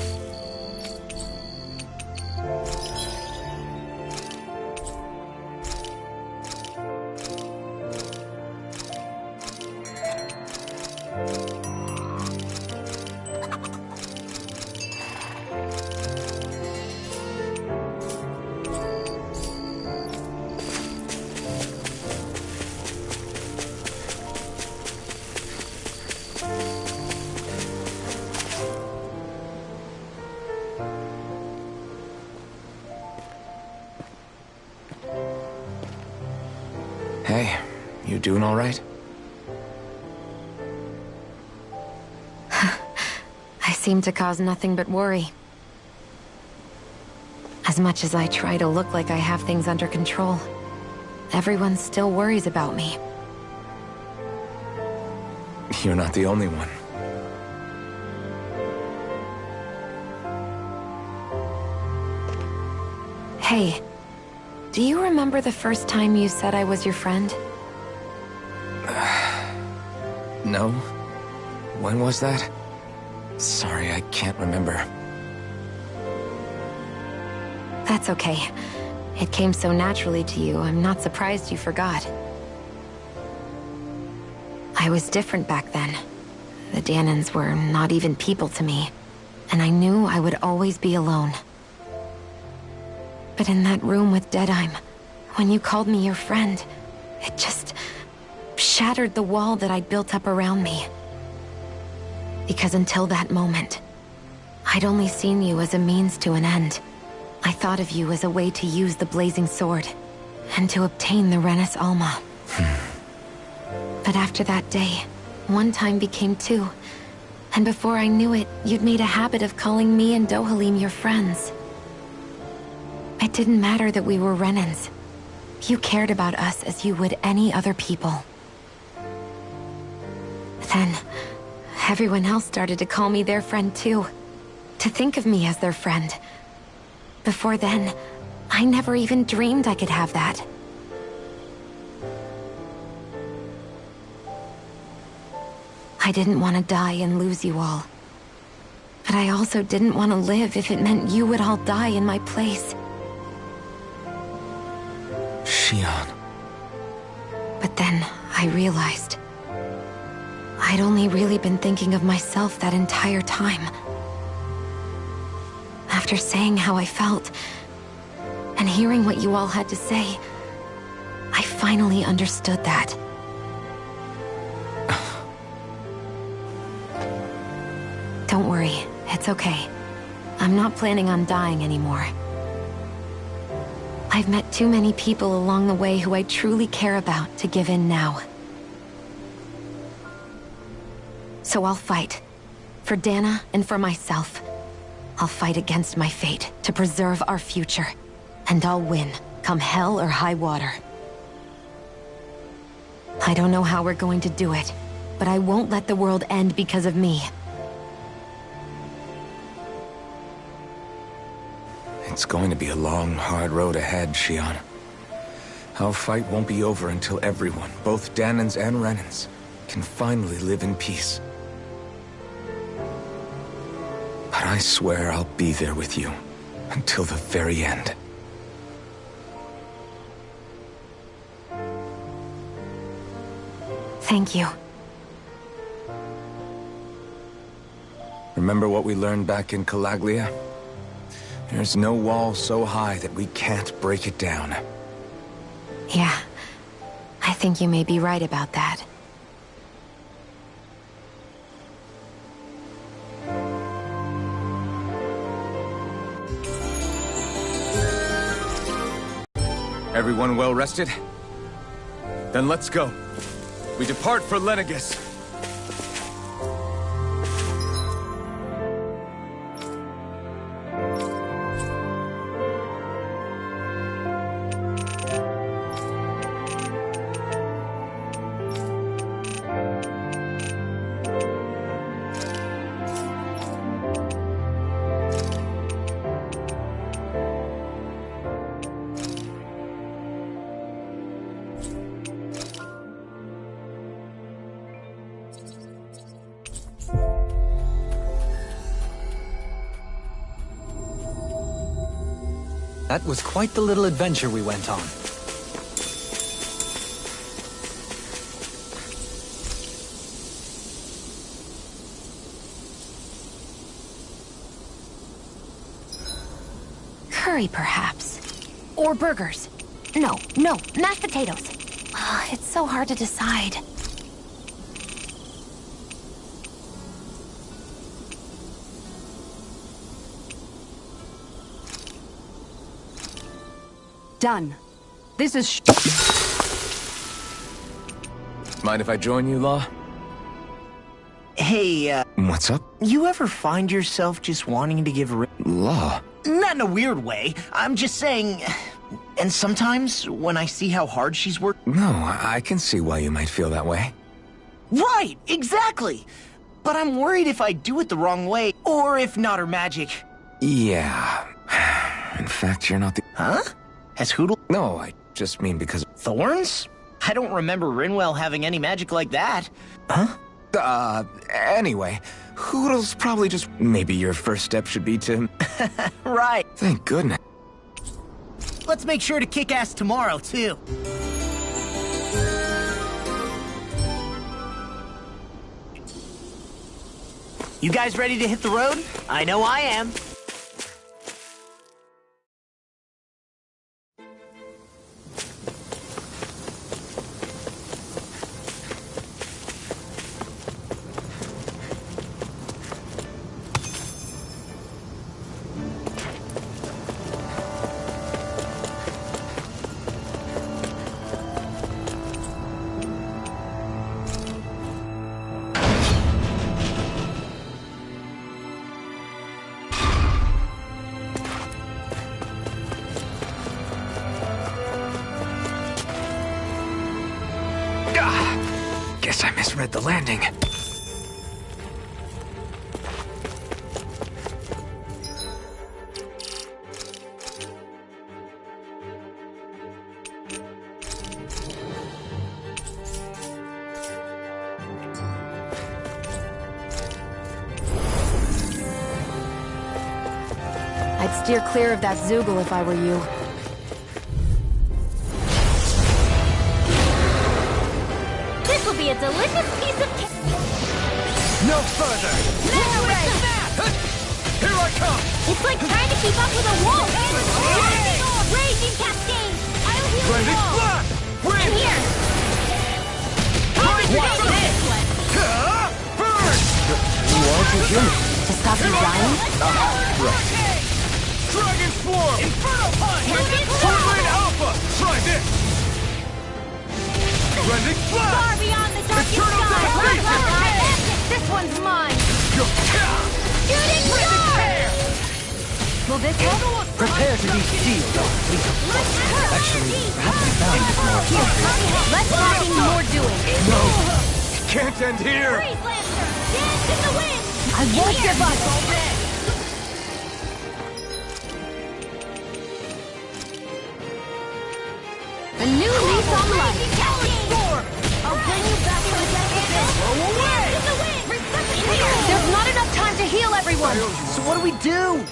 Speaker 6: Hey, you doing all right?
Speaker 2: I seem to cause nothing but worry. As much as I try to look like I have things under control, everyone still worries about me.
Speaker 6: You're not the only one.
Speaker 2: Hey, do you remember the first time you said I was your friend?
Speaker 6: No? When was that? Sorry, I can't remember.
Speaker 2: That's okay. It came so naturally to you, I'm not surprised you forgot. I was different back then. The Danans were not even people to me, and I knew I would always be alone. But in that room with Deadheim, when you called me your friend, it just shattered the wall that I'd built up around me. Because until that moment, I'd only seen you as a means to an end. I thought of you as a way to use the blazing sword, and to obtain the Renis Alma. But after that day, one time became two, and before I knew it, you'd made a habit of calling me and Dohalim your friends. It didn't matter that we were Renans. You cared about us as you would any other people. Then, everyone else started to call me their friend too. To think of me as their friend. Before then, I never even dreamed I could have that. I didn't want to die and lose you all. But I also didn't want to live if it meant you would all die in my place.
Speaker 6: Shion.
Speaker 2: But then, I realized I'd only really been thinking of myself that entire time. After saying how I felt,
Speaker 8: And hearing what you all had to say, I finally understood that. Don't worry, it's okay. I'm not planning on dying anymore. I've met too many people along the way who I truly care about to give in now. So I'll fight. For Dana and for myself. I'll fight against my fate to preserve our future. And I'll win, come hell or high water. I don't know how we're going to do it, but I won't let the world end because of me.
Speaker 6: It's going to be a long, hard road ahead, Shion. Our fight won't be over until everyone, both Danans and Renans, can finally live in peace. But I swear I'll be there with you, until the very end.
Speaker 8: Thank you.
Speaker 6: Remember what we learned back in Calaglia? There's no wall so high that we can't break it down.
Speaker 8: Yeah, I think you may be right about that.
Speaker 6: Everyone well rested? Then let's go. We depart for Lenegis.
Speaker 5: That was quite the little adventure we went on.
Speaker 8: Curry, perhaps. Or burgers. No, mashed potatoes. It's so hard to decide.
Speaker 1: Done. This is
Speaker 6: Mind if I join you, Law?
Speaker 4: Hey,
Speaker 6: What's up?
Speaker 4: you ever find yourself just wanting to give
Speaker 6: Law?
Speaker 4: Not in a weird way. I'm just saying... And sometimes, when I see how hard she's worked...
Speaker 6: No, I can see why you might feel that way.
Speaker 4: Right, exactly! But I'm worried if I do it the wrong way, or if not her magic.
Speaker 6: Yeah. In fact, you're not the...
Speaker 4: Huh? Has Hootle...
Speaker 6: No, I just mean because...
Speaker 4: Thorns? I don't remember Rinwell having any magic like that. Huh?
Speaker 6: Anyway, Hoodle's probably just... Maybe your first step should be to...
Speaker 4: Right.
Speaker 6: Thank goodness.
Speaker 4: Let's make sure to kick ass tomorrow, too. You guys ready to hit the road? I know I am.
Speaker 6: Guess I misread the landing.
Speaker 8: I'd steer clear of that Zoogle if I were you.
Speaker 2: This will be a delicious piece of cake.
Speaker 6: No further!
Speaker 2: Snap!
Speaker 6: Here I come!
Speaker 2: It's like trying to keep up with a wolf! Raging cascade! I'll heal
Speaker 3: Blending
Speaker 2: you all!
Speaker 3: flash! Win!
Speaker 2: And here!
Speaker 3: What's this? Burn!
Speaker 5: You want to hear me?
Speaker 8: To stop you dying?
Speaker 3: Right. Dragon Swarm! Inferno Punch! Swordblade Alpha! Try this! Blending
Speaker 2: Far
Speaker 3: flash!
Speaker 2: beyond the darkest
Speaker 3: Eternal
Speaker 2: sky!
Speaker 3: devastation!
Speaker 2: This one's mine!
Speaker 3: Shooting
Speaker 2: star!
Speaker 8: Will this help?
Speaker 5: Prepare to be sealed off, please. Actually, perhaps I found this more appropriate.
Speaker 8: Less talking, more doing.
Speaker 3: No! Can't end here!
Speaker 2: Freeze Lancer! Dance in the wind!
Speaker 8: I won't give up! A new lease on life.
Speaker 2: I'll bring you back from the depths of this!
Speaker 3: Go away!
Speaker 2: In the wind! Resuscitate!
Speaker 8: There's not enough time to heal everyone!
Speaker 5: So what do we do?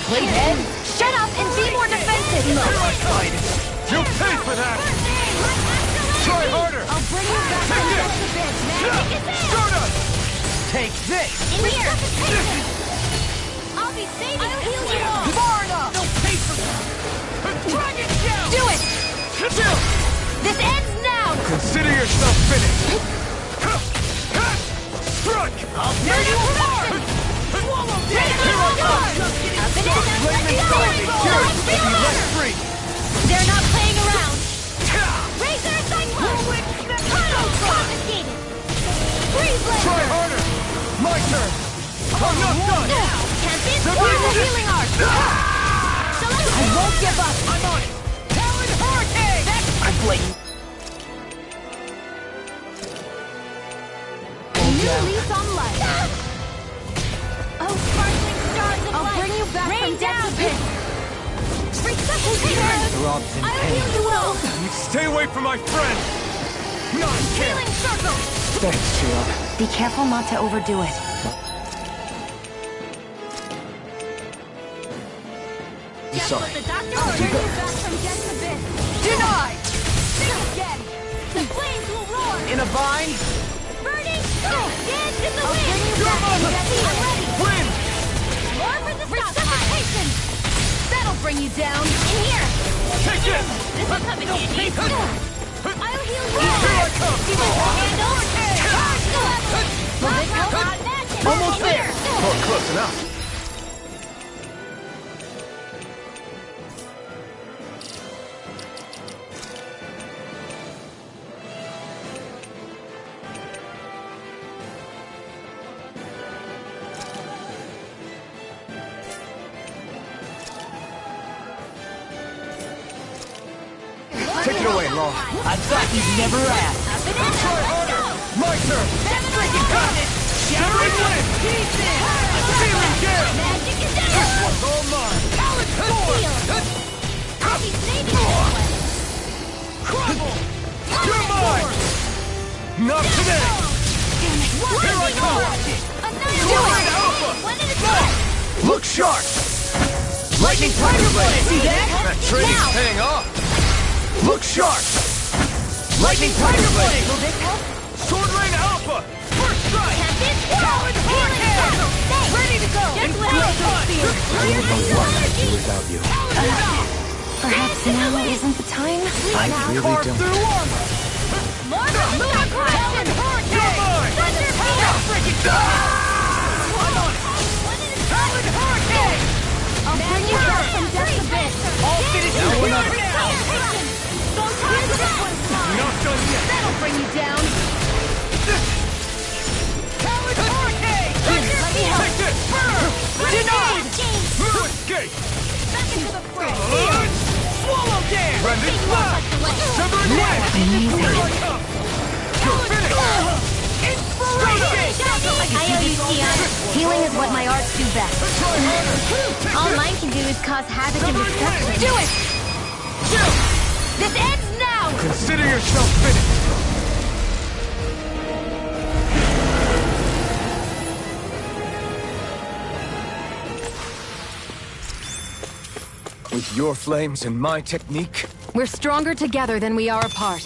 Speaker 8: Play dead? Shut up and be more defensive!
Speaker 3: Here I come! You'll pay for that! Try harder!
Speaker 2: I'll bring you back from the depths of this! Magic is in!
Speaker 3: Stardust!
Speaker 5: Take this!
Speaker 2: In here! I'll be saving I'll heal you all!
Speaker 3: Far enough! No pay for that! Dragon Shell!
Speaker 8: Do it! This ends now!
Speaker 3: Consider yourself finished! Strike!
Speaker 2: I'll tear you apart!
Speaker 3: Swallow
Speaker 2: Here I come!
Speaker 3: Flaming Sword secured! Be less free!
Speaker 2: They're not playing around! Razor Cyclone! Tunnel confiscated! Freeze
Speaker 3: Try
Speaker 2: Laser!
Speaker 3: harder! My turn! I'm not done!
Speaker 2: Champion
Speaker 3: Sever
Speaker 2: Spark
Speaker 3: this!
Speaker 2: Healing Art!
Speaker 8: I won't give up!
Speaker 3: I'm on it! Talon Hurricane!
Speaker 5: I'm blatant.
Speaker 8: A new lease on life.
Speaker 2: Oh, sparkling stars of
Speaker 8: I'll
Speaker 2: light!
Speaker 8: bring you back
Speaker 2: Rain
Speaker 8: from depths
Speaker 2: down!
Speaker 8: of this.
Speaker 2: Resuscitate!
Speaker 5: Throbs in
Speaker 2: I'll
Speaker 5: pain.
Speaker 2: heal you all!
Speaker 3: Stay away from my friend! Not here!
Speaker 2: Healing circle!
Speaker 5: Thanks, Shion.
Speaker 8: Be careful not to overdo it.
Speaker 2: Just
Speaker 5: sorry.
Speaker 2: what the doctor ordered! You back from death's abyss!
Speaker 5: Denied!
Speaker 2: Think again! The flames will roar!
Speaker 5: In a bind?
Speaker 2: Burning! Dance in the wind!
Speaker 3: You're on the
Speaker 2: I'm ready!
Speaker 3: Win!
Speaker 2: More for the resuscitation!
Speaker 8: That'll bring you down.
Speaker 2: In here!
Speaker 3: Take this!
Speaker 2: This will come in handy! I'll heal you!
Speaker 3: Here I come!
Speaker 2: See what the handle? Will this help?
Speaker 5: Almost there.
Speaker 3: Oh, close enough. Take it away, Law.
Speaker 5: I thought you'd never ask.
Speaker 3: Try harder! My turn! Got it! Shivering wind! Searing gale!
Speaker 2: Magic is
Speaker 3: This
Speaker 2: there!
Speaker 3: one's all mine! Talon Sword!
Speaker 2: I'll be saving this one!
Speaker 3: Crumble! You're mine! Not today! Here I come! Swordblade Alpha!
Speaker 2: One at a time!
Speaker 3: Look sharp! Lightning Tiger Blade! See that? That training's paying off! Look sharp! Lightning Tiger Blade!
Speaker 8: Will this help?
Speaker 3: Sword Rain Alpha! First strike! Talon Hurricane!
Speaker 2: Ready to go! Just what I thought!
Speaker 5: I don't know what I'd do without you.
Speaker 8: Perhaps now isn't the time?
Speaker 5: I really don't.
Speaker 2: More Talon Hurricane!
Speaker 3: You're mine!
Speaker 2: Thunder Beam!
Speaker 3: I'm on it! Talon Hurricane!
Speaker 2: I'll bring you back from death's abyss!
Speaker 3: All finished
Speaker 2: Now
Speaker 3: with
Speaker 2: we're
Speaker 3: another! Not done yet!
Speaker 8: That'll bring you down.
Speaker 3: Talon Hurricane!
Speaker 8: Let me help.
Speaker 3: Take this!
Speaker 8: Denied!
Speaker 3: No escape!
Speaker 2: Back into the fray!
Speaker 3: Swallow Dance! Blending Flash! Severing Wind! Here I come! You're finished! Inspiration!
Speaker 8: I owe you, Sion. Healing is what my arts do best.
Speaker 3: Try harder!
Speaker 8: All mine can do is cause havoc and destruction. Do it! This ends now!
Speaker 3: Consider yourself finished! With your flames and my technique,
Speaker 8: We're stronger together than we are apart.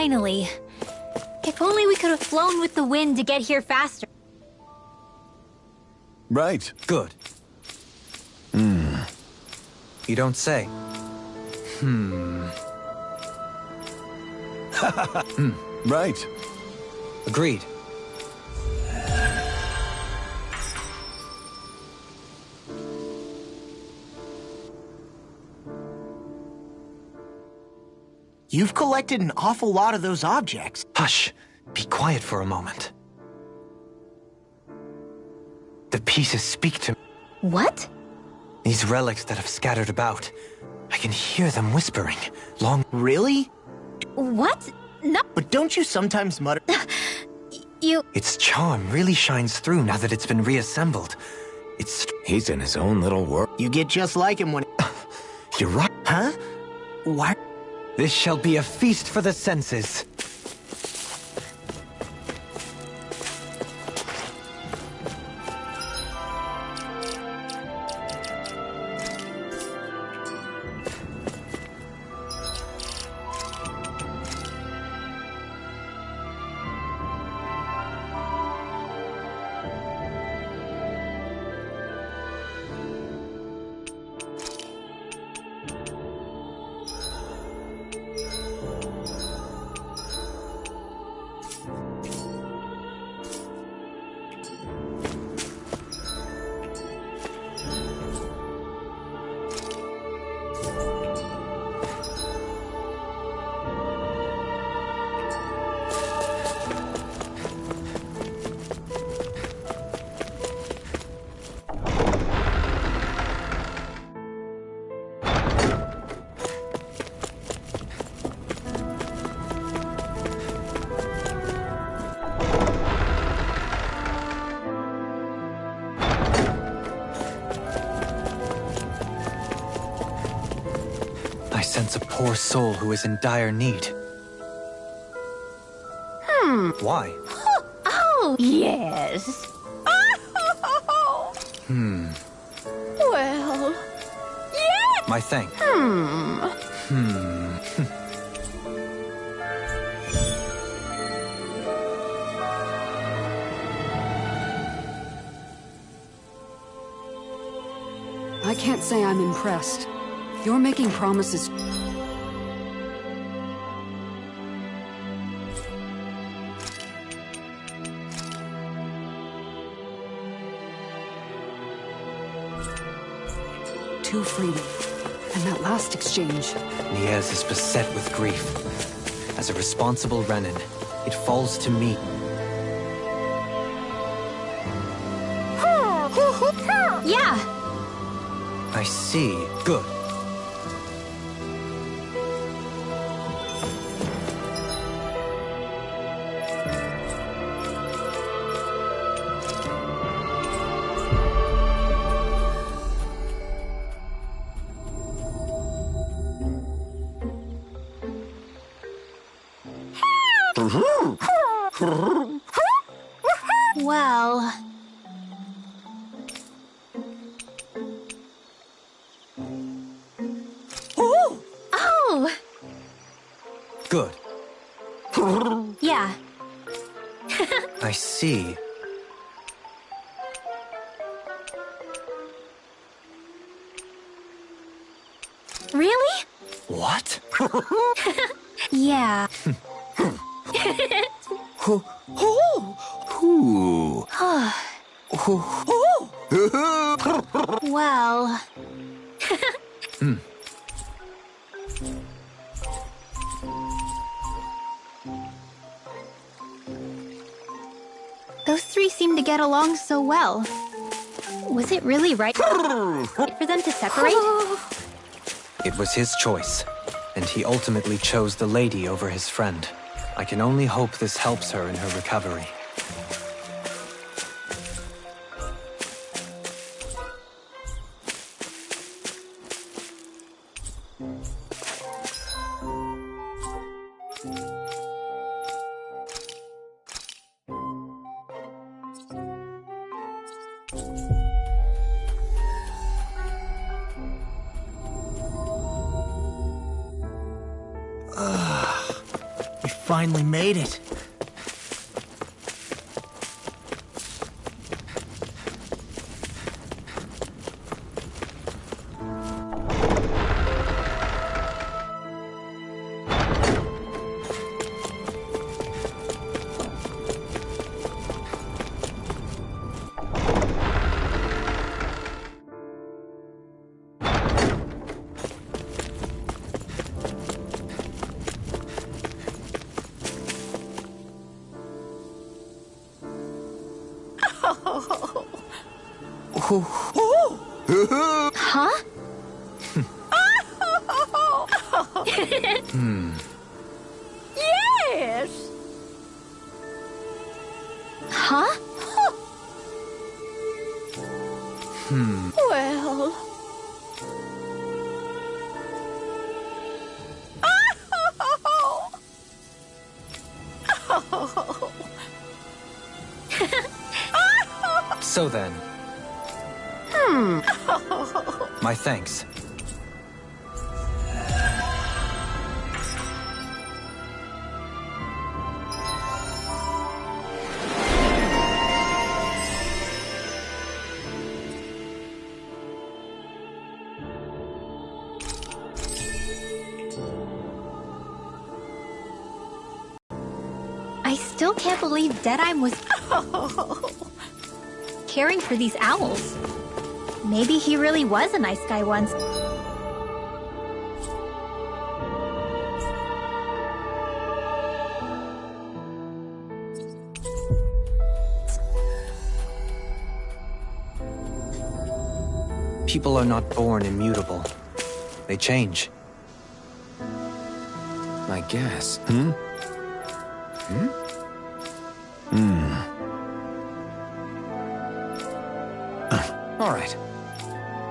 Speaker 7: Finally. If only we could have flown with the wind to get here faster.
Speaker 3: Right.
Speaker 5: Good. You don't say.
Speaker 3: Right.
Speaker 5: Agreed.
Speaker 4: You've collected an awful lot of those objects.
Speaker 5: Hush. Be quiet for a moment. The pieces speak to me.
Speaker 7: What?
Speaker 5: These relics that have scattered about. I can hear them whispering.
Speaker 4: Really?
Speaker 7: What? No.
Speaker 4: But don't you sometimes mutter?
Speaker 7: You...
Speaker 5: Its charm really shines through now that it's been reassembled.
Speaker 6: He's in his own little world.
Speaker 4: You get just like him when...
Speaker 5: You're right.
Speaker 4: Huh? Why?
Speaker 5: This shall be a feast for the senses. I sense a poor soul who is in dire need. Why?
Speaker 2: Oh, yes. Well, yeah.
Speaker 5: My thing.
Speaker 1: I can't say I'm impressed. You're making promises. Too freely. And that last exchange.
Speaker 5: Niez is beset with grief. As a responsible Renin, it falls to me.
Speaker 7: Yeah.
Speaker 5: I see. Good.
Speaker 7: Well... Oh!
Speaker 5: Good.
Speaker 7: Yeah.
Speaker 5: I see.
Speaker 7: Really?
Speaker 5: What?
Speaker 7: Yeah. Well... Those three seem to get along so well. Was it really right for them to separate?
Speaker 5: It was his choice, and he ultimately chose the lady over his friend. I can only hope this helps her in her recovery.
Speaker 4: finally made it.
Speaker 7: Huh?
Speaker 2: Yes!
Speaker 7: Huh?
Speaker 2: Well...
Speaker 5: So then. My thanks.
Speaker 7: I still can't believe Deadeye was caring for these owls. Maybe he really was a nice guy once.
Speaker 5: People are not born immutable. They change.
Speaker 6: I guess.
Speaker 5: All right.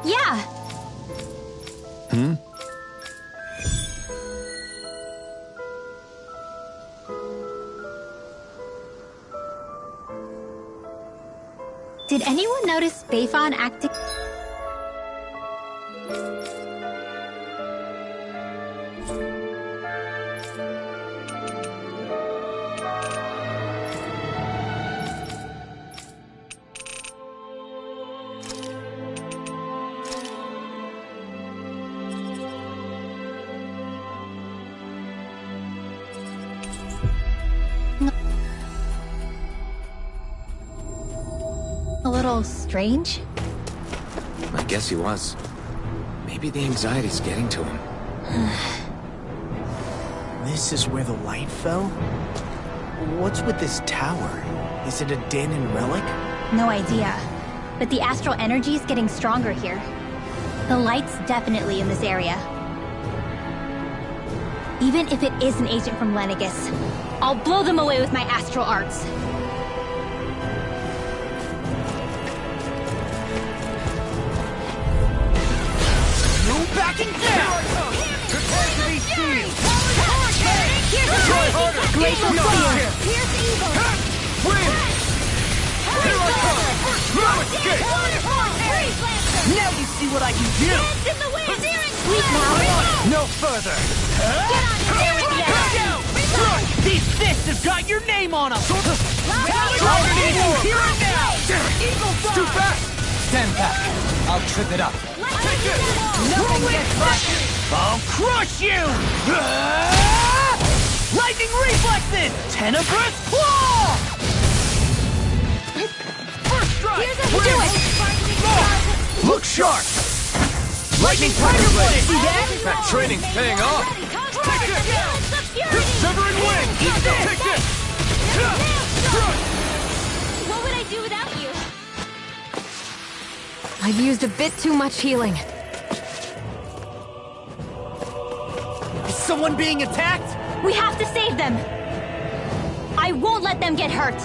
Speaker 7: Yeah! Did anyone notice Beifan acting? A little strange?
Speaker 6: I guess he was. Maybe the anxiety's getting to him.
Speaker 4: This is where the light fell? What's with this tower? Is it a Danon relic?
Speaker 7: No idea. But the astral energy is getting stronger here. The light's definitely in this area. Even if it is an agent from Lenegus, I'll blow them away with my astral arts.
Speaker 4: No backing down! Prepare to be seized!
Speaker 3: Try harder!
Speaker 7: Glacial fire!
Speaker 2: Here's evil!
Speaker 3: Win! Here I come! No escape!
Speaker 4: Now you see what I can do!
Speaker 2: In the wind!
Speaker 7: Sleep now!
Speaker 3: No further!
Speaker 4: These fists have got your name on them!
Speaker 3: Dragon Eagle!
Speaker 4: Here and now!
Speaker 3: Eagle fire! Too fast!
Speaker 5: Stand back. I'll trip it up.
Speaker 3: Take it!
Speaker 4: Nothing gets by you! I'll crush you! Lightning reflexes! Tenebrous claw!
Speaker 3: First strike!
Speaker 2: Here's how we do it!
Speaker 3: Look sharp!
Speaker 4: Lightning tiger blade! See that?
Speaker 3: That training's paying off! Take it! Severing wing! Take it!
Speaker 2: What would I do without you?
Speaker 8: I've used a bit too much healing.
Speaker 4: Is someone being attacked?
Speaker 7: We have to save them! I won't let them get hurt!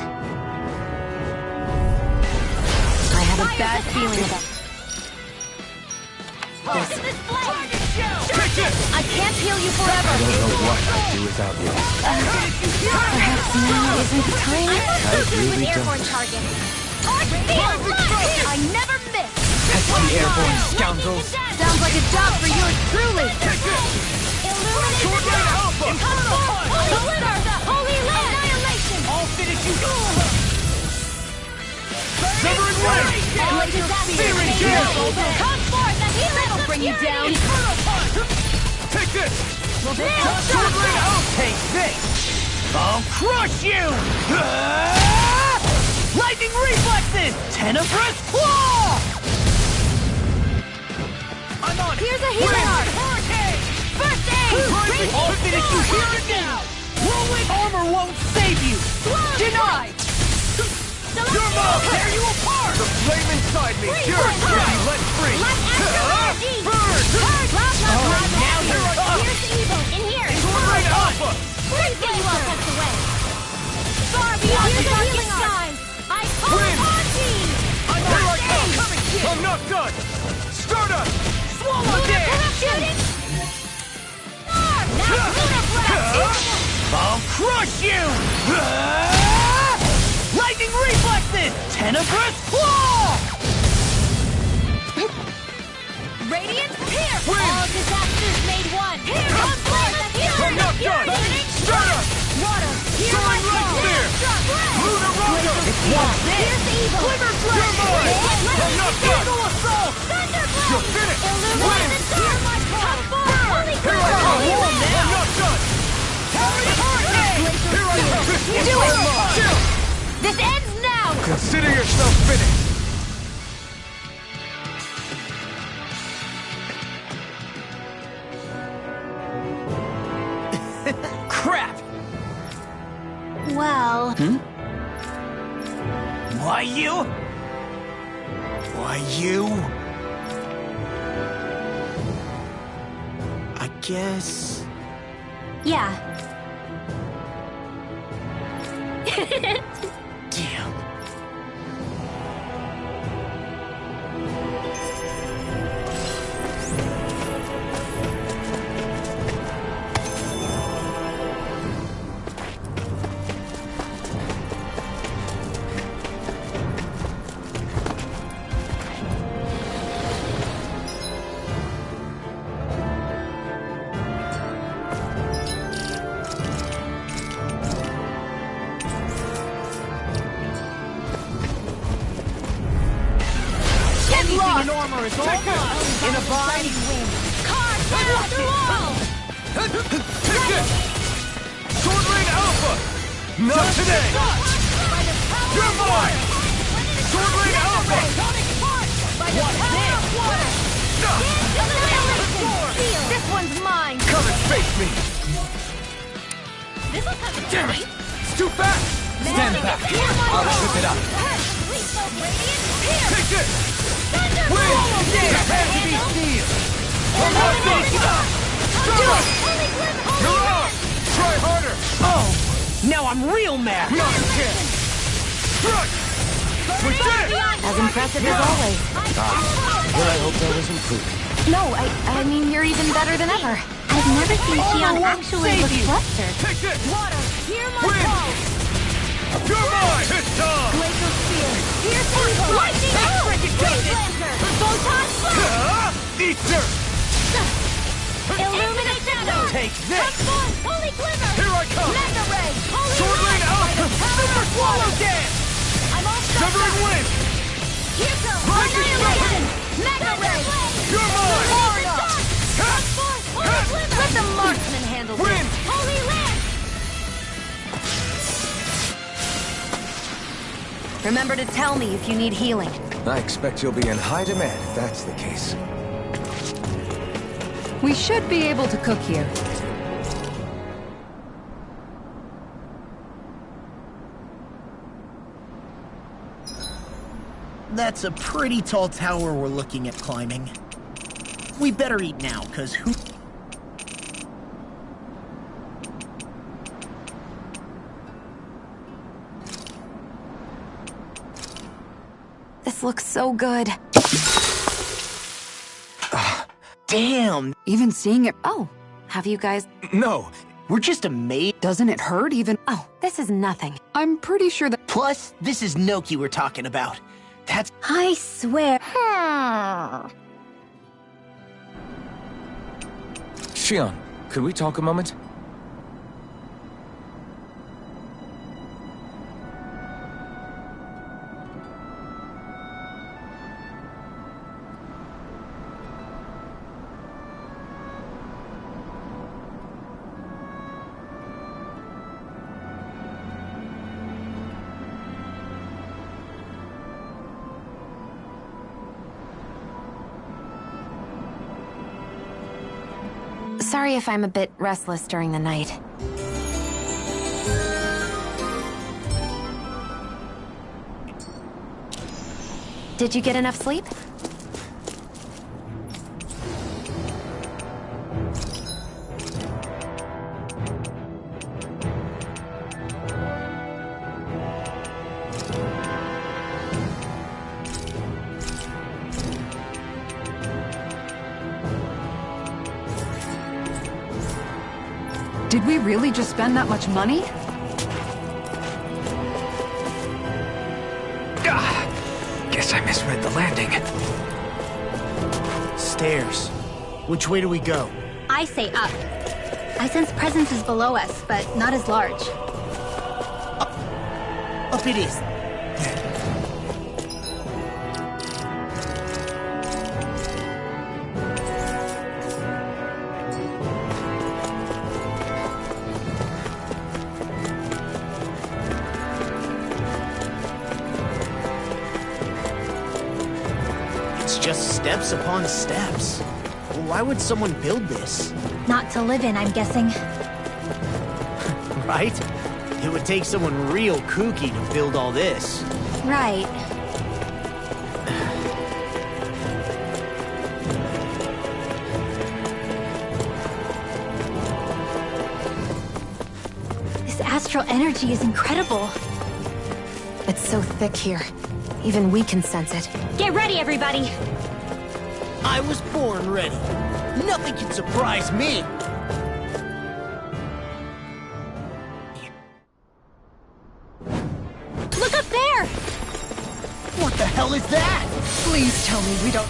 Speaker 8: I have a bad feeling about
Speaker 2: Look at this blade!
Speaker 3: Take it!
Speaker 7: I can't heal you forever!
Speaker 6: I don't know what I'd do without you.
Speaker 8: perhaps now isn't the time.
Speaker 7: With airborne targets. I never miss!
Speaker 5: Pesky airborne scoundrels.
Speaker 8: Sounds like a job for yours truly.
Speaker 3: Take it! Sword Alpha!
Speaker 2: Illuminate!
Speaker 3: Wind! Searing gale!
Speaker 2: Come forth and heal it! That'll bring you down!
Speaker 3: Take this!
Speaker 2: Sword
Speaker 3: Rain out!
Speaker 4: Take this! I'll crush you! Lightning reflexes! Tenebrous claw!
Speaker 3: I'm on it!
Speaker 2: Here's a healing art!
Speaker 3: Hurricane!
Speaker 2: First aid!
Speaker 4: All finish you hear it now! Whirlwind armor won't save you! Denied!
Speaker 3: Your mouth!
Speaker 4: Tear you apart!
Speaker 3: The flame inside me, yours will be let free! Burn!
Speaker 4: now you're up!
Speaker 2: Here's the evil! In here!
Speaker 3: Sword Rain Alpha!
Speaker 2: Please get you all tucked away! Far beyond the darkest skies! I call
Speaker 3: Wind!
Speaker 2: upon thee!
Speaker 3: Here I come! I'm not done! Stardust!
Speaker 2: Swallow dance! Corruption! Now Lunar Blast!
Speaker 4: I'll crush you! Lightning reflexes! Tenebrous claw!
Speaker 2: Radiant here!
Speaker 3: Wind!
Speaker 2: All disasters made one! Here comes Flame of Fury!
Speaker 3: I'm not done! Stardust!
Speaker 2: Water! Here
Speaker 3: Soaring
Speaker 2: my
Speaker 3: Light
Speaker 2: call!
Speaker 3: Spear! Lunar Rondo!
Speaker 2: Here's the evil!
Speaker 4: Glitter
Speaker 3: You're mine! I'm not done!
Speaker 4: Eagle assault!
Speaker 2: Thunderblade!
Speaker 3: You're finished!
Speaker 2: Illuminate the dark! Hear my call! Holy
Speaker 3: Here I come!
Speaker 2: Glitter!
Speaker 3: I'm not done! Here I come!
Speaker 2: Do it!
Speaker 3: Chill!
Speaker 2: This ends now!
Speaker 3: Consider yourself finished!
Speaker 4: Crap!
Speaker 7: Well,
Speaker 4: Why you? Why you? I guess...
Speaker 7: yeah.
Speaker 4: Damn. Armor is all mine. In a bind.
Speaker 2: Card down the wall!
Speaker 3: Take this! Sword Rain Alpha! Not today! You're mine! Sword Rain Alpha!
Speaker 2: This one's mine!
Speaker 3: Come and face me!
Speaker 2: This'll come in
Speaker 3: Damn it!
Speaker 2: handy.
Speaker 3: It's too fast!
Speaker 5: Stand back. I'll trip it up.
Speaker 3: Take this! Wind!
Speaker 2: Wind!
Speaker 3: Prepare to be sealed! I'm not done! Stardust! You're on! Try harder!
Speaker 4: Oh, now I'm real mad.
Speaker 3: Not a chance! Strike! We did it!
Speaker 8: As impressive as always.
Speaker 6: Well, I hope that was improved.
Speaker 8: No, I mean, you're even better than ever.
Speaker 7: I've never seen Xion actually look flustered.
Speaker 3: Take this!
Speaker 2: Water, hear my
Speaker 3: Wind!
Speaker 2: call!
Speaker 3: You're mine! It's time!
Speaker 2: Glacial Spear, here's evil! Lightning out! Freeze Lancer! Photon Blast!
Speaker 3: Eat dirt!
Speaker 2: Illuminate Shadow!
Speaker 4: Take this!
Speaker 2: Come forth! Holy Glimmer!
Speaker 3: Here I come!
Speaker 2: Mega Ray! Holy
Speaker 3: Sword Rain
Speaker 2: Light!
Speaker 3: Alpha!
Speaker 2: Super
Speaker 4: Swallow dance!
Speaker 2: I'm all set
Speaker 3: Severing
Speaker 2: up!
Speaker 3: Wind!
Speaker 2: Here comes
Speaker 3: Lightning
Speaker 2: Annihilation! Mega Ray!
Speaker 3: You're mine!
Speaker 2: Come forth! Holy Glimmer! Let the marksman handle this!
Speaker 3: Wind!
Speaker 2: Holy Lance!
Speaker 8: Remember to tell me if you need healing.
Speaker 6: I expect you'll be in high demand if that's the case.
Speaker 1: We should be able to cook here.
Speaker 4: That's a pretty tall tower we're looking at climbing. We better eat now, cause who...
Speaker 8: This looks so good.
Speaker 4: Damn!
Speaker 1: Even seeing it...
Speaker 8: Oh, have you guys...
Speaker 6: No,
Speaker 4: We're just amazed.
Speaker 1: Doesn't it hurt even...
Speaker 8: Oh, this is nothing.
Speaker 1: I'm pretty sure that...
Speaker 4: Plus, this is Noki we're talking about. That's...
Speaker 7: I swear.
Speaker 6: Xion, could we talk a moment?
Speaker 8: Sorry if I'm a bit restless during the night. Did you get enough sleep?
Speaker 1: Did we really just spend that much money?
Speaker 6: Guess I misread the landing.
Speaker 4: Stairs. Which way do we go?
Speaker 7: I say up. I sense presences below us, but not as large.
Speaker 4: Up it is. It's just steps upon steps. Why would someone build this?
Speaker 7: Not to live in, I'm guessing.
Speaker 4: Right? It would take someone real kooky to build all this.
Speaker 7: Right. This astral energy is incredible.
Speaker 8: It's so thick here. Even we can sense it.
Speaker 2: Get ready, everybody!
Speaker 4: I was born ready. Nothing can surprise me.
Speaker 2: Look up there!
Speaker 4: What the hell is that?
Speaker 1: Please tell me we don't...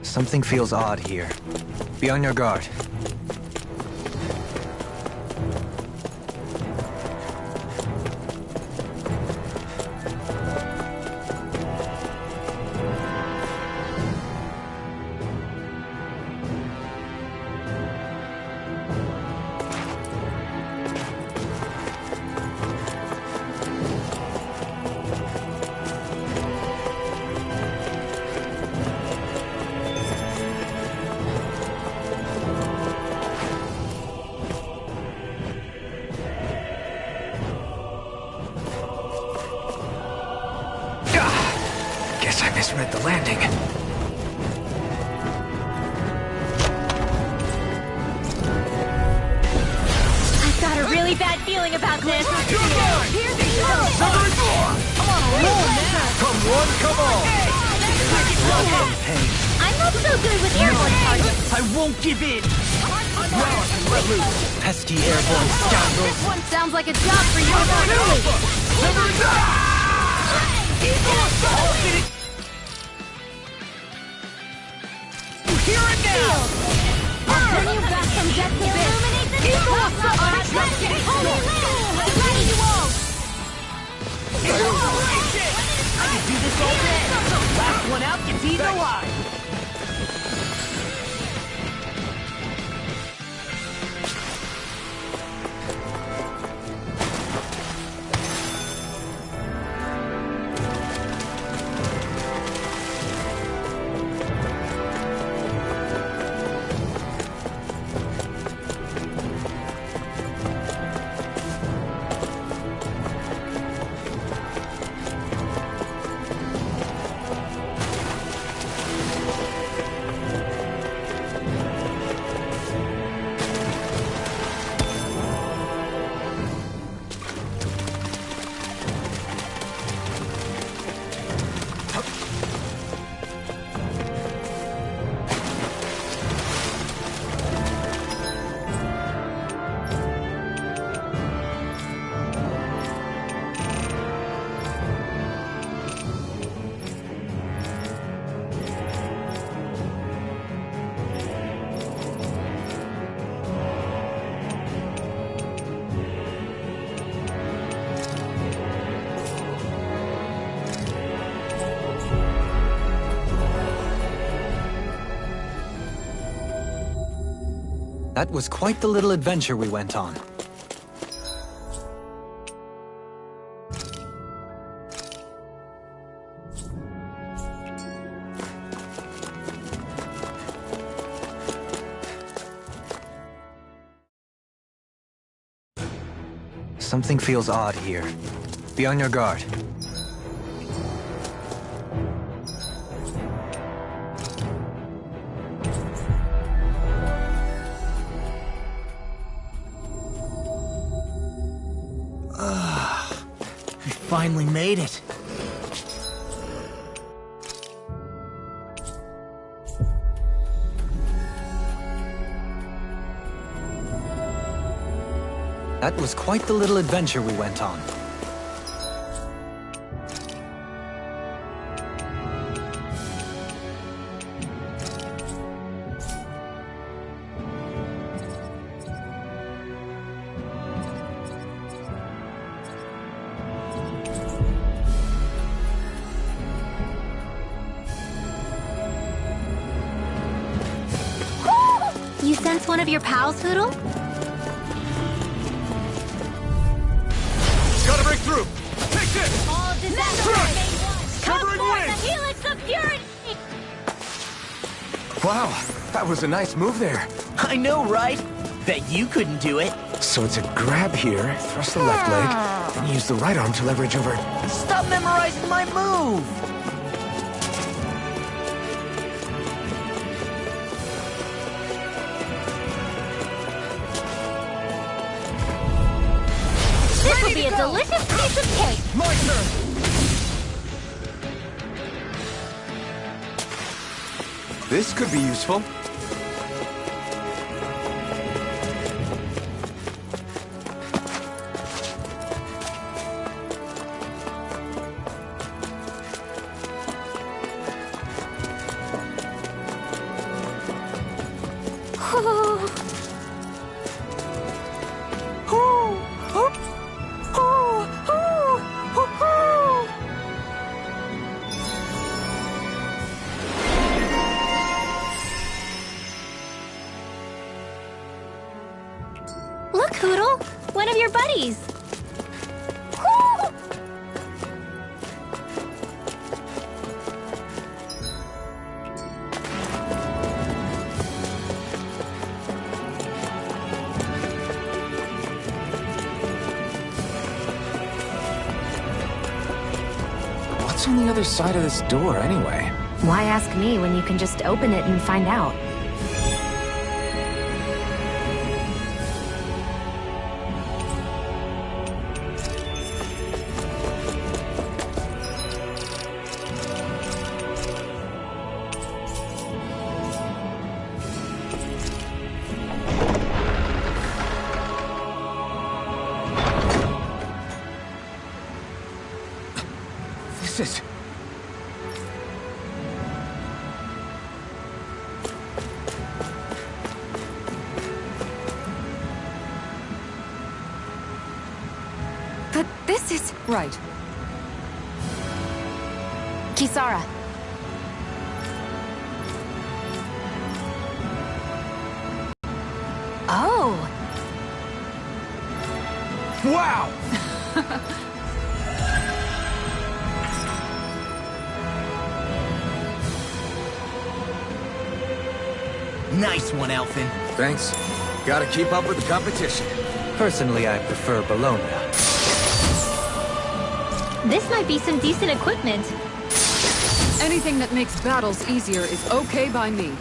Speaker 5: Something feels odd here. Be on your guard.
Speaker 6: Guess I misread the landing.
Speaker 2: I've got a really bad feeling about this.
Speaker 3: Here they go! I'm on a roll now! Come one, come all!
Speaker 7: I'm not so good with airborne targets.
Speaker 4: I won't give in.
Speaker 5: Pesky airborne scoundrels!
Speaker 2: This one sounds like a job for you.
Speaker 3: Here and now!
Speaker 2: Then you got some jet to illuminate the Holy land! Ready you all!
Speaker 4: I can do this all day. Last one out gets eaten alive.
Speaker 5: That was quite the little adventure we went on. Something feels odd here. Be on your guard.
Speaker 4: We finally made it.
Speaker 5: That was quite the little adventure we went on.
Speaker 7: You sense one of your pals, Hoodle?
Speaker 3: Gotta break through! Take this!
Speaker 2: All disasters! Come
Speaker 3: Covering
Speaker 2: forth
Speaker 3: wind!
Speaker 2: the helix of purity!
Speaker 6: Wow, that was a nice move there.
Speaker 4: I know, right? Bet you couldn't do it.
Speaker 6: So it's a grab here, thrust the left leg, and use the right arm to leverage over...
Speaker 4: Stop memorizing my move!
Speaker 2: This will be a delicious piece of cake!
Speaker 3: My turn! This could be useful.
Speaker 7: Look, Hoodle! One of your buddies!
Speaker 6: What's on the other side of this door, anyway?
Speaker 8: Why ask me when you can just open it and find out?
Speaker 6: This is...
Speaker 8: But this is...
Speaker 1: Right.
Speaker 8: Kisara. Oh!
Speaker 3: Wow!
Speaker 4: Nice one, Elfin.
Speaker 6: Thanks. Gotta keep up with the competition.
Speaker 5: Personally, I prefer Bologna.
Speaker 7: This might be some decent equipment.
Speaker 1: Anything that makes battles easier is okay by me.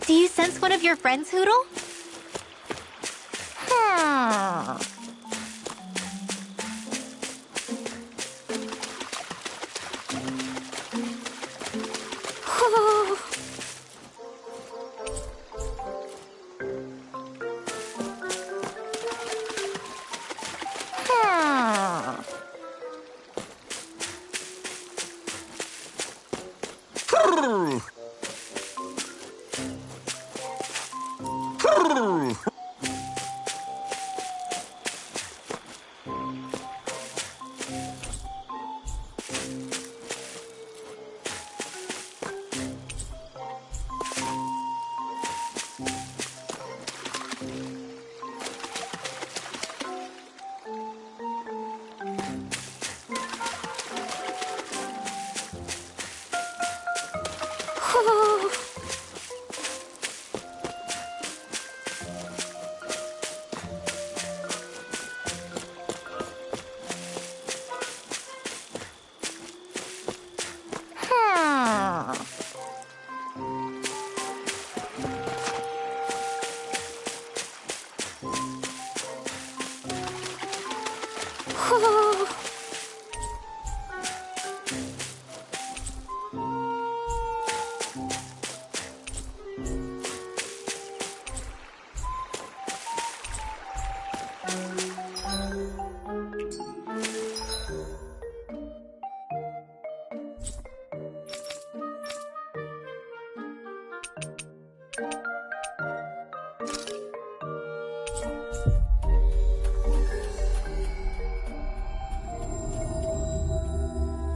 Speaker 7: Do you sense one of your friends, Hoodle?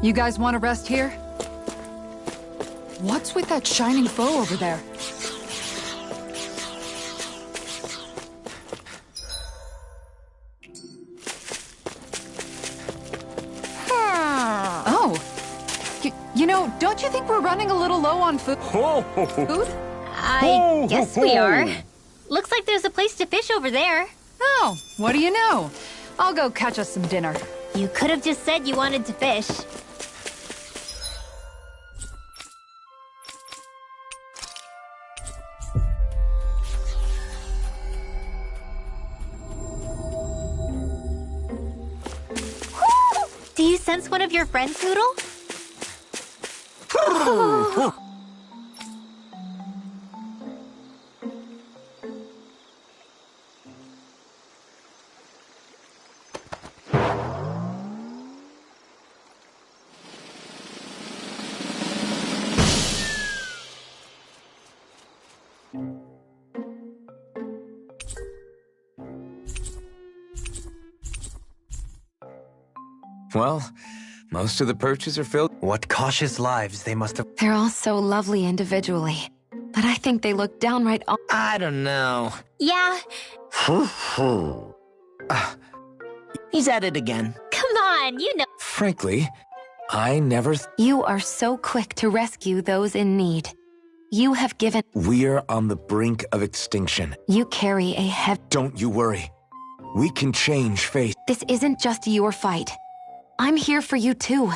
Speaker 1: You guys want to rest here? What's with that shining foe over there? Oh. You know, don't you think we're running a little low on food? Food?
Speaker 2: I guess we are. Looks like there's a place to fish over there.
Speaker 1: Oh, what do you know? I'll go catch us some dinner.
Speaker 2: You could have just said you wanted to fish. Do you sense one of your friends, Hoodle?
Speaker 6: Well, most of the perches are filled.
Speaker 5: What cautious lives they must have...
Speaker 8: They're all so lovely individually, but I think they look downright
Speaker 4: I don't know.
Speaker 2: Yeah.
Speaker 4: He's at it again.
Speaker 2: Come on, you know.
Speaker 6: Frankly, I never...
Speaker 8: You are so quick to rescue those in need. You have given...
Speaker 6: We're on the brink of extinction.
Speaker 8: You carry a heavy...
Speaker 6: Don't you worry. We can change fate.
Speaker 8: This isn't just your fight. I'm here for you too.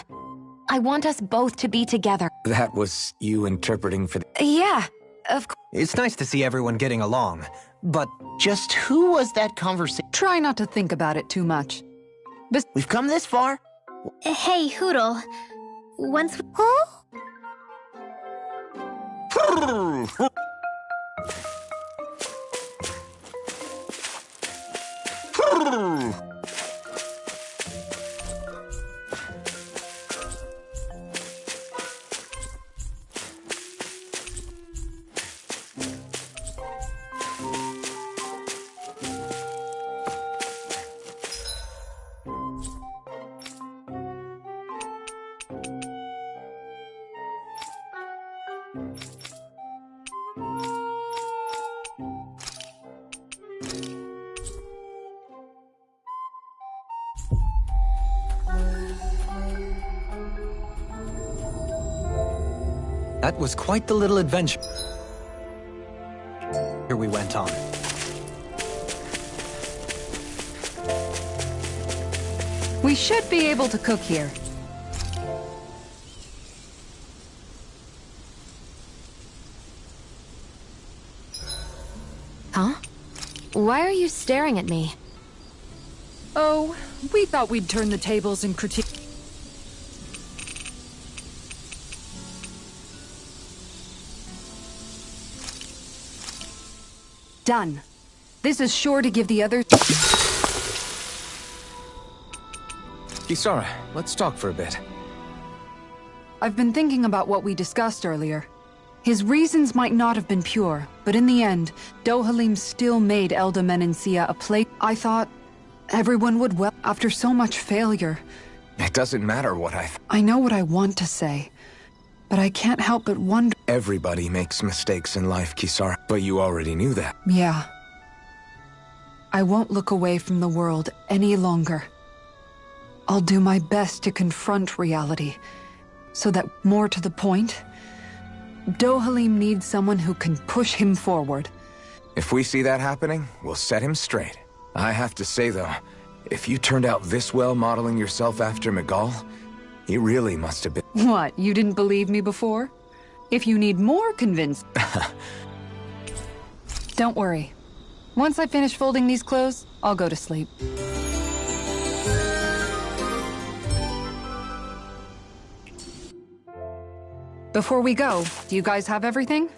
Speaker 8: I want us both to be together.
Speaker 6: That was you interpreting for the...
Speaker 8: Yeah, of course.
Speaker 5: It's nice to see everyone getting along, but...
Speaker 4: Just who was that conversation?
Speaker 1: Try not to think about it too much.
Speaker 4: We've come this far.
Speaker 2: Hey, Hoodle. Once...
Speaker 5: That was quite the little adventure. Here we went on.
Speaker 1: We should be able to cook here.
Speaker 8: Huh? Why are you staring at me?
Speaker 1: Oh, we thought we'd turn the tables and critique. Done. This is sure to give the others...
Speaker 6: Kisara, let's talk for a bit.
Speaker 1: I've been thinking about what we discussed earlier. His reasons might not have been pure, but in the end, Dohalim still made Elda Menencia a place. I thought everyone would after so much failure.
Speaker 6: It doesn't matter what
Speaker 1: I know what I want to say, but I can't help but wonder...
Speaker 6: Everybody makes mistakes in life, Kisara, but you already knew that.
Speaker 1: Yeah. I won't look away from the world any longer. I'll do my best to confront reality, so that, more to the point, Dohalim needs someone who can push him forward.
Speaker 6: If we see that happening, we'll set him straight. I have to say, though, if you turned out this well modeling yourself after Miguel, he really must have been...
Speaker 1: What, you didn't believe me before? If you need more convince... Don't worry. Once I finish folding these clothes, I'll go to sleep. Before we go, do you guys have everything?